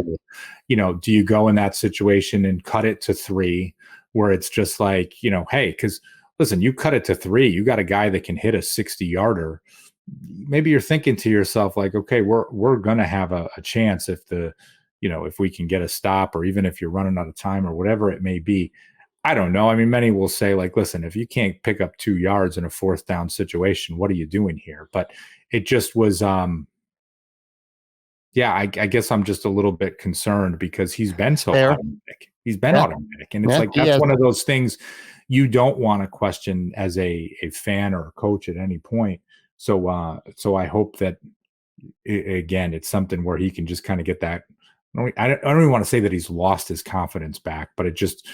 S2: Do you go in that situation and cut it to 3 where it's just like, hey, because listen, you cut it to 3, you got a guy that can hit a 60-yarder. Maybe you're thinking to yourself like, okay, we're going to have a chance if if we can get a stop, or even if you're running out of time or whatever it may be. I don't know. I mean, many will say, like, listen, if you can't pick up 2 yards in a 4th down situation, what are you doing here? But it just was, I guess I'm just a little bit concerned because he's been so automatic. He's been automatic. And it's that's one of those things you don't want to question as a fan or a coach at any point. So I hope that again, it's something where he can just kind of get that. I don't even want to say that he's lost his confidence back, but it just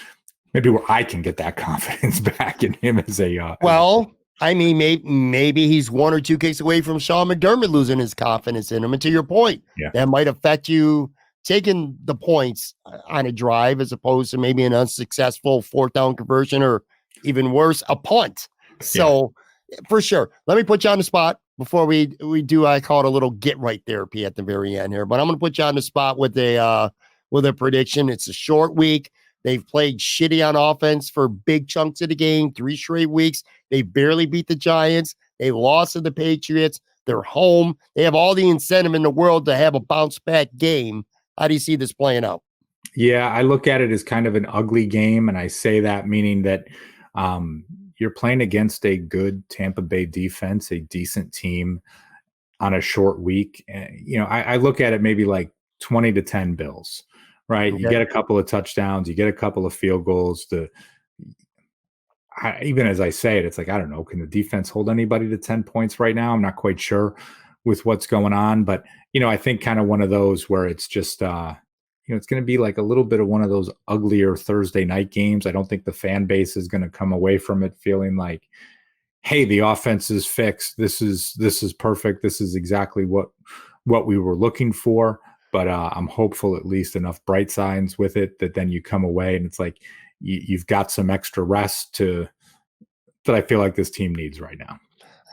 S2: maybe where I can get that confidence back in him as a.
S1: Well, I mean, maybe he's one or two kicks away from Sean McDermott losing his confidence in him. And to your point,
S2: Yeah.
S1: that might affect you taking the points on a drive as opposed to maybe an unsuccessful fourth down conversion or even worse, a punt. So for sure, let me put you on the spot before we do. I call it a little get right therapy at the very end here, but I'm going to put you on the spot with a prediction. It's a short week. They've played shitty on offense for big chunks of the game, 3 straight weeks. They barely beat the Giants. They lost to the Patriots. They're home. They have all the incentive in the world to have a bounce back game. How do you see this playing out?
S2: Yeah, I look at it as kind of an ugly game, and I say that meaning that you're playing against a good Tampa Bay defense, a decent team on a short week. I look at it maybe like 20-10 Bills, right? Okay. You get a couple of touchdowns, you get a couple of field goals. Even as I say it, it's like, I don't know, can the defense hold anybody to 10 points right now? I'm not quite sure with what's going on, but I think kind of one of those where it's just it's going to be like a little bit of one of those uglier Thursday night games. I don't think the fan base is going to come away from it feeling like, hey, the offense is fixed. This is perfect. This is exactly what we were looking for. But I'm hopeful at least enough bright signs with it that then you come away and it's like you've got some extra rest that I feel like this team needs right now.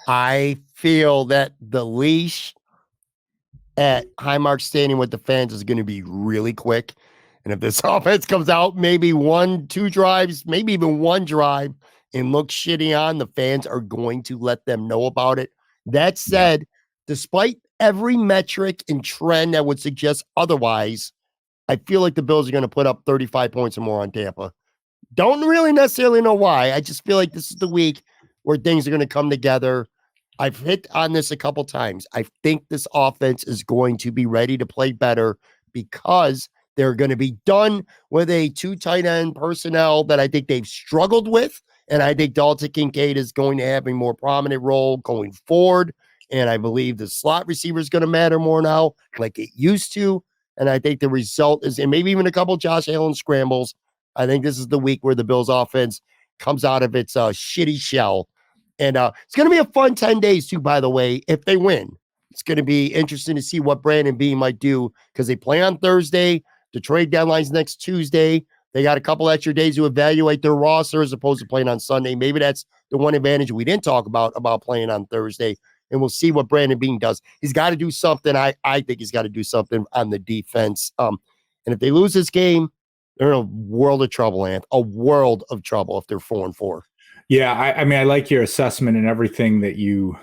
S1: I feel that the leash at Highmark Stadium with the fans is going to be really quick. And if this offense comes out, maybe 1-2 drives, maybe even one drive and looks shitty on, the fans are going to let them know about it. That said, despite every metric and trend that would suggest otherwise, I feel like the Bills are going to put up 35 points or more on Tampa. Don't really necessarily know why. I just feel like this is the week where things are going to come together. I've hit on this a couple times. I think this offense is going to be ready to play better because they're going to be done with a 2 tight end personnel that I think they've struggled with. And I think Dalton Kincaid is going to have a more prominent role going forward. And I believe the slot receiver is going to matter more now, like it used to. And I think the result is, and maybe even a couple Josh Allen scrambles. I think this is the week where the Bills offense comes out of its shitty shell. And it's going to be a fun 10 days, too, by the way, if they win. It's going to be interesting to see what Brandon Beane might do because they play on Thursday. The trade deadline's next Tuesday. They got a couple extra days to evaluate their roster as opposed to playing on Sunday. Maybe that's the one advantage we didn't talk about playing on Thursday. And we'll see what Brandon Beane does. He's got to do something. I think he's got to do something on the defense. And if they lose this game, they're in a world of trouble, Ant. A world of trouble if they're 4-4.
S2: Yeah, I mean, I like your assessment and everything that you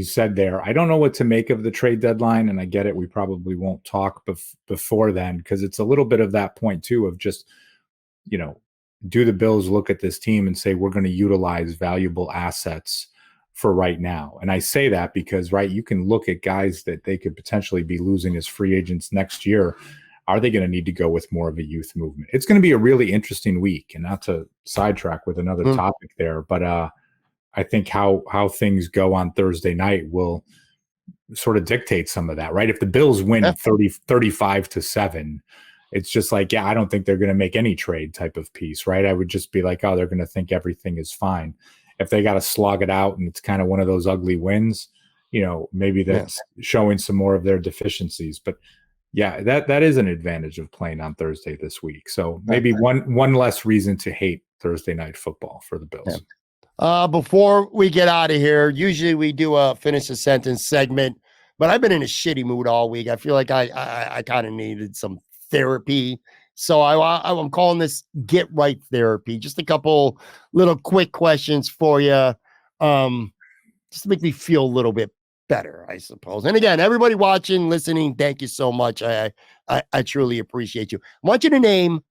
S2: said there. I don't know what to make of the trade deadline, and I get it. We probably won't talk before then because it's a little bit of that point too of just, do the Bills look at this team and say we're going to utilize valuable assets for right now? And I say that because, right, you can look at guys that they could potentially be losing as free agents next year. Are they going to need to go with more of a youth movement? It's going to be a really interesting week, and not to sidetrack with another topic there, but I think how things go on Thursday night will sort of dictate some of that, right? If the Bills win 35-7, it's just like, I don't think they're going to make any trade type of piece, right? I would just be like, oh, they're going to think everything is fine. If they got to slog it out and it's kind of one of those ugly wins, maybe that's showing some more of their deficiencies, but yeah, that is an advantage of playing on Thursday this week. So maybe one less reason to hate Thursday night football for the Bills.
S1: Yeah. Before we get out of here, usually we do a finish a sentence segment, but I've been in a shitty mood all week. I feel like I kind of needed some therapy. So I'm calling this get right therapy. Just a couple little quick questions for you. Just to make me feel a little bit better, I suppose. And again, everybody watching, listening, thank you so much. I truly appreciate you. I want you to name,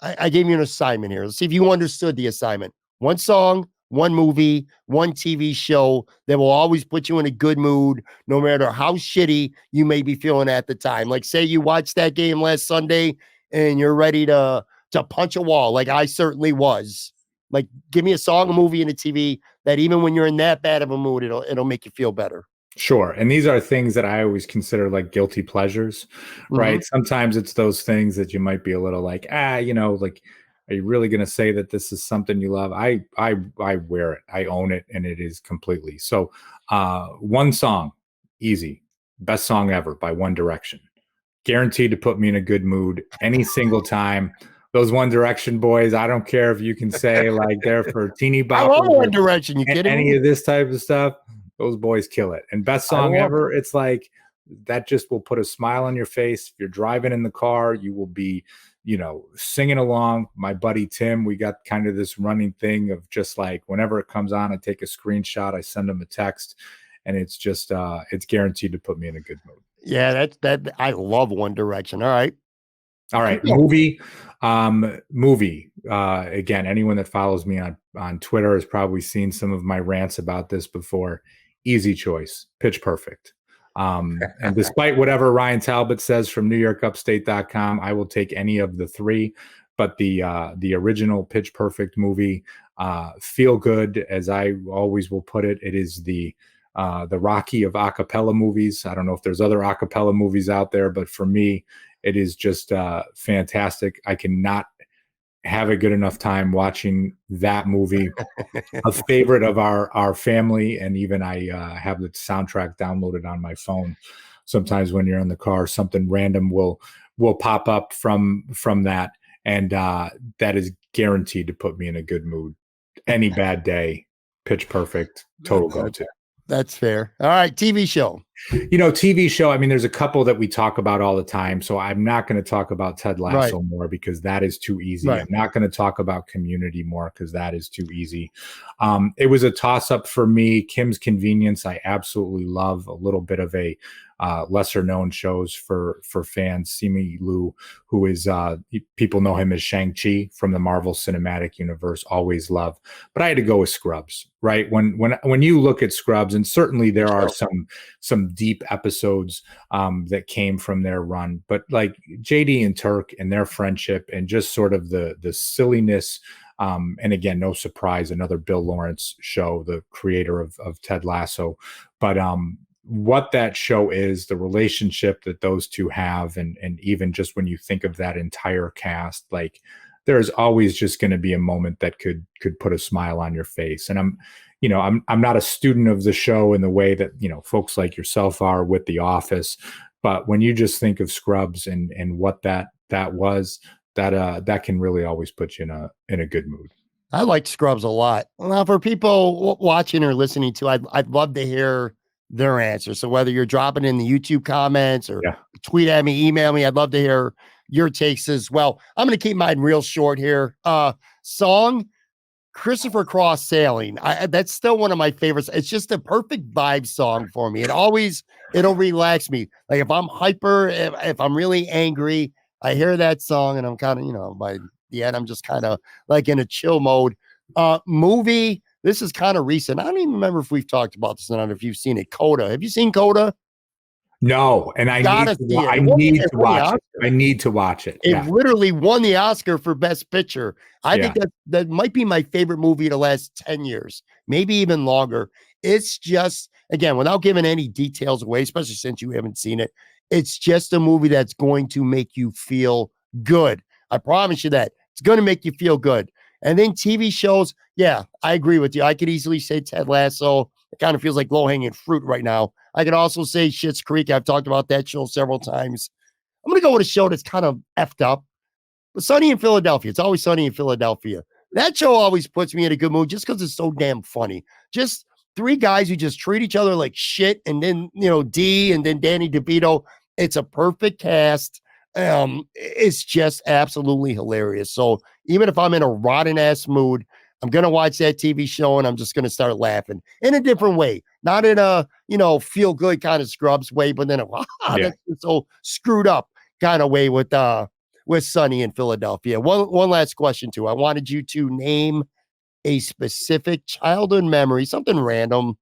S1: I gave you an assignment here. Let's see if you understood the assignment. One song, one movie, one TV show that will always put you in a good mood, no matter how shitty you may be feeling at the time. Like say you watched that game last Sunday and you're ready to punch a wall, like I certainly was. Like, give me a song, a movie, and a TV that even when you're in that bad of a mood, it'll make you feel better.
S2: Sure. And these are things that I always consider like guilty pleasures, right? Sometimes it's those things that you might be a little like, like, are you really going to say that this is something you love? I wear it. I own it, and it is completely. So one song, easy. Best song ever by One Direction. Guaranteed to put me in a good mood any single time. Those One Direction boys, I don't care if you can say like they're for teeny boppers.
S1: I love One Direction. You kidding
S2: any
S1: me?
S2: of this type of stuff. Those boys kill it. And best song ever, it's like that just will put a smile on your face. If you're driving in the car, you will be, singing along. My buddy Tim, we got kind of this running thing of just like whenever it comes on, I take a screenshot, I send him a text, and it's just it's guaranteed to put me in a good mood.
S1: Yeah, that I love One Direction. All right.
S2: Movie. Again, anyone that follows me on Twitter has probably seen some of my rants about this before. Easy choice, Pitch Perfect. And despite whatever Ryan Talbot says from NewYorkUpstate.com, I will take any of the three. But the original Pitch Perfect movie, feel good, as I always will put it. It is the Rocky of acapella movies. I don't know if there's other acapella movies out there, but for me, it is just fantastic. I cannot have a good enough time watching that movie. A favorite of our family, and even I have the soundtrack downloaded on my phone. Sometimes when you're in the car, something random will pop up from that, and that is guaranteed to put me in a good mood. Any bad day, Pitch Perfect, total go-to.
S1: That's fair. All right, TV show.
S2: TV show, I mean, there's a couple that we talk about all the time. So I'm not going to talk about Ted Lasso more because that is too easy. I'm not going to talk about Community more because that is too easy. It was a toss-up for me. Kim's Convenience, I absolutely love. A little bit of a lesser known shows for fans. Simu Liu, who is people know him as Shang-Chi from the Marvel Cinematic Universe, always love. But I had to go with Scrubs, right? When you look at Scrubs, and certainly there are some deep episodes that came from their run, but like JD and Turk and their friendship and just sort of the silliness. And again, no surprise, another Bill Lawrence show, the creator of Ted Lasso. But what that show is, the relationship that those two have, and even just when you think of that entire cast, like there's always just going to be a moment that could put a smile on your face. And I'm not a student of the show in the way that, folks like yourself are with The Office, but when you just think of Scrubs and what that was, that can really always put you in a good mood.
S1: I like Scrubs a lot. Now, for people watching or listening to, I'd love to hear their answer. So whether you're dropping in the YouTube comments or tweet at me, email me, I'd love to hear your takes as well. I'm going to keep mine real short here. Song, Christopher Cross, Sailing. That's still one of my favorites. It's just a perfect vibe song for me. It'll relax me. Like if I'm hyper, if I'm really angry, I hear that song and I'm kind of, by the end, I'm just kind of like in a chill mode. Movie, this is kind of recent. I don't even remember if we've talked about this or not, if you've seen it. Coda. Have you seen Coda?
S2: No, and I need to watch it. I need to watch it.
S1: It literally won the Oscar for Best Picture. I think that might be my favorite movie of the last 10 years, maybe even longer. It's just, again, without giving any details away, especially since you haven't seen it, it's just a movie that's going to make you feel good. I promise you that. It's going to make you feel good. And then TV shows, yeah, I agree with you. I could easily say Ted Lasso. It kind of feels like low-hanging fruit right now. I could also say Schitt's Creek. I've talked about that show several times. I'm going to go with a show that's kind of effed up. But Sunny in Philadelphia. It's always Sunny in Philadelphia. That show always puts me in a good mood just because it's so damn funny. Just three guys who just treat each other like shit. And then, D and then Danny DeVito. It's a perfect cast. It's just absolutely hilarious. So even if I'm in a rotten ass mood, I'm going to watch that TV show and I'm just going to start laughing in a different way. Not in a, feel good kind of Scrubs way, but then that's so screwed up kind of way with Sunny in Philadelphia. One last question too. I wanted you to name a specific childhood memory, something random,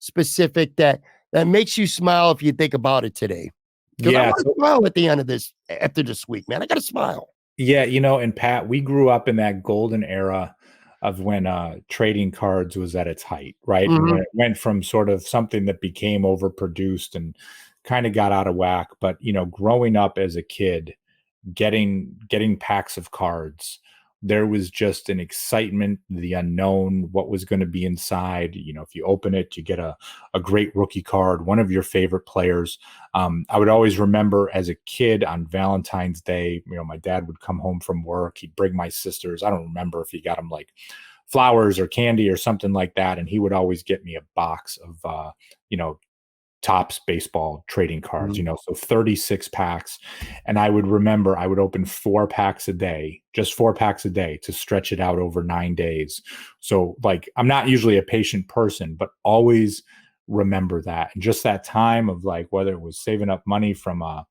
S1: specific that makes you smile if you think about it today. Because I want to smile at the end of this, after this week, man. I got to smile.
S2: Yeah, and Pat, we grew up in that golden era of when trading cards was at its height, right? And
S1: Mhm.
S2: when it went from sort of something that became overproduced and kind of got out of whack. But growing up as a kid, getting packs of cards, there was just an excitement, the unknown, what was going to be inside. If you open it, you get a great rookie card, one of your favorite players. I would always remember as a kid on Valentine's Day, my dad would come home from work, he'd bring my sisters, I don't remember if he got them like flowers or candy or something like that, and he would always get me a box of Topps baseball trading cards,
S1: Mhm.
S2: so 36 packs. And I would remember I would open 4 packs a day, just 4 packs a day, to stretch it out over 9 days. So like, I'm not usually a patient person, but always remember that. And just that time of like, whether it was saving up money from a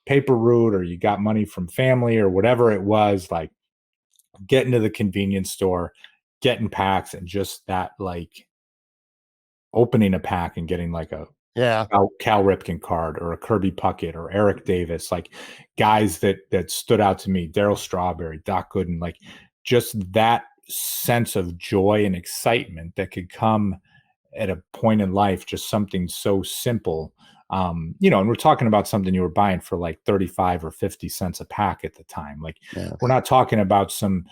S2: paper route or you got money from family or whatever it was, like getting to the convenience store, getting packs, and just that, like opening a pack and getting like a
S1: Yeah.
S2: Cal Ripken card or a Kirby Puckett or Eric Davis, like guys that stood out to me, Darryl Strawberry, Doc Gooden, like just that sense of joy and excitement that could come at a point in life, just something so simple. And we're talking about something you were buying for like 35 or 50 cents a pack at the time. Like
S1: Yeah.
S2: we're not talking about some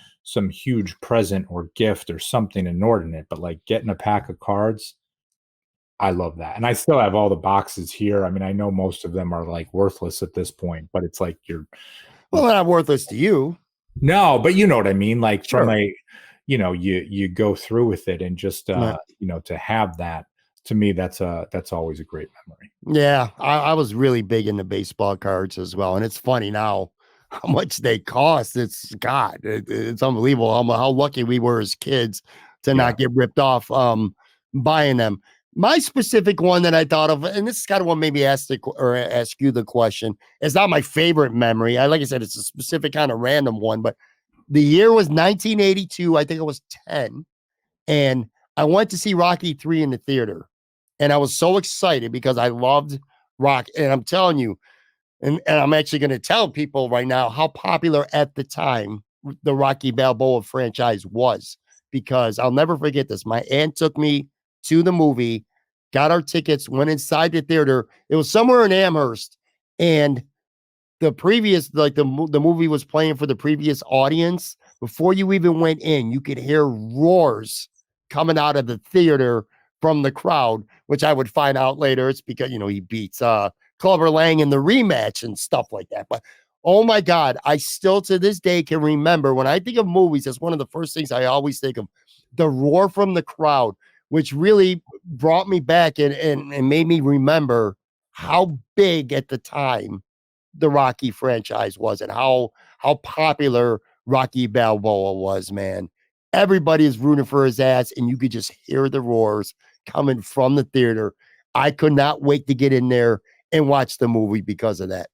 S2: huge present or gift or something inordinate, but like getting a pack of cards, I love that. And I still have all the boxes here. I mean, I know most of them are like worthless at this point, but it's like
S1: Well, they're not worthless to you.
S2: no, but you know what I mean? Like from
S1: Sure.
S2: you go through with it, and just
S1: Yeah.
S2: to have that, to me, that's always a great memory.
S1: Yeah, I was really big into baseball cards as well, and it's funny now how much they cost. It's God, it's unbelievable how lucky we were as kids to
S2: Yeah.
S1: not get ripped off buying them. My specific one that I thought of, and this is kind of what made me ask you the question. It's not my favorite memory. Like I said, it's a specific kind of random one, but the year was 1982. I think I was 10, and I went to see Rocky 3 in the theater. And I was so excited because I loved rock. And I'm telling you, and I'm actually going to tell people right now how popular at the time the Rocky Balboa franchise was, because I'll never forget this. My aunt took me to the movie, got our tickets, went inside the theater. It was somewhere in Amherst. And the previous, like the movie was playing for the previous audience. Before you even went in, you could hear roars coming out of the theater from the crowd, which I would find out later it's because he beats Clubber Lang in the rematch and stuff like that. But oh my God, I still to this day can remember when I think of movies, that's one of the first things I always think of, the roar from the crowd, which really brought me back and made me remember how big at the time the Rocky franchise was and how popular Rocky Balboa was, man. Everybody is rooting for his ass, and you could just hear the roars coming from the theater. I could not wait to get in there and watch the movie because of that.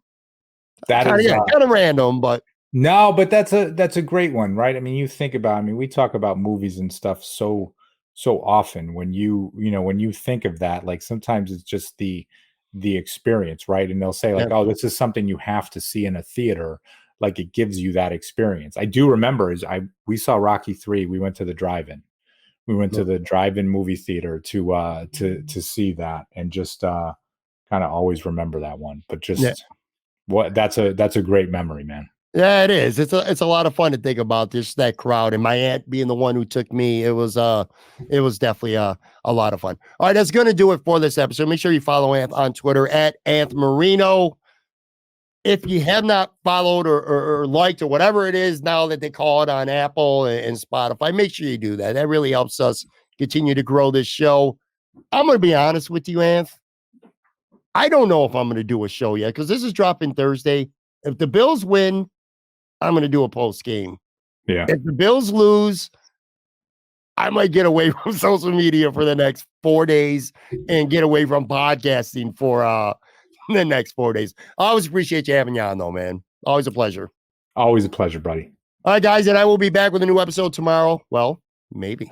S2: That
S1: Kind of,
S2: is
S1: yeah, kind of random, but
S2: no, but that's a great one, right? I mean, you think about, I mean, we talk about movies and stuff so often. When when you think of that, like sometimes it's just the experience, right? And they'll say like,
S1: yeah,
S2: "Oh, this is something you have to see in a theater." Like it gives you that experience. I do remember is we saw Rocky 3, we went to the drive-in. We went to the drive-in movie theater to see that, and just kind of always remember that one. But
S1: yeah.
S2: just that's a great memory, man.
S1: Yeah, it is. It's a lot of fun to think about just that crowd, and my aunt being the one who took me. It was definitely a lot of fun. All right, that's going to do it for this episode. Make sure you follow Anth on Twitter at Anthony Marino. If you have not followed or liked or whatever it is now that they call it on Apple and Spotify, make sure you do that. That really helps us continue to grow this show. I'm going to be honest with you, Anth. I don't know if I'm going to do a show yet because this is dropping Thursday. If the Bills win, I'm going to do a post game.
S2: Yeah.
S1: If the Bills lose, I might get away from social media for the next 4 days and get away from podcasting for the next 4 days. I always appreciate you having you on, though, man. Always a pleasure.
S2: Always a pleasure, buddy.
S1: All right, guys, and I will be back with a new episode tomorrow. Well, maybe.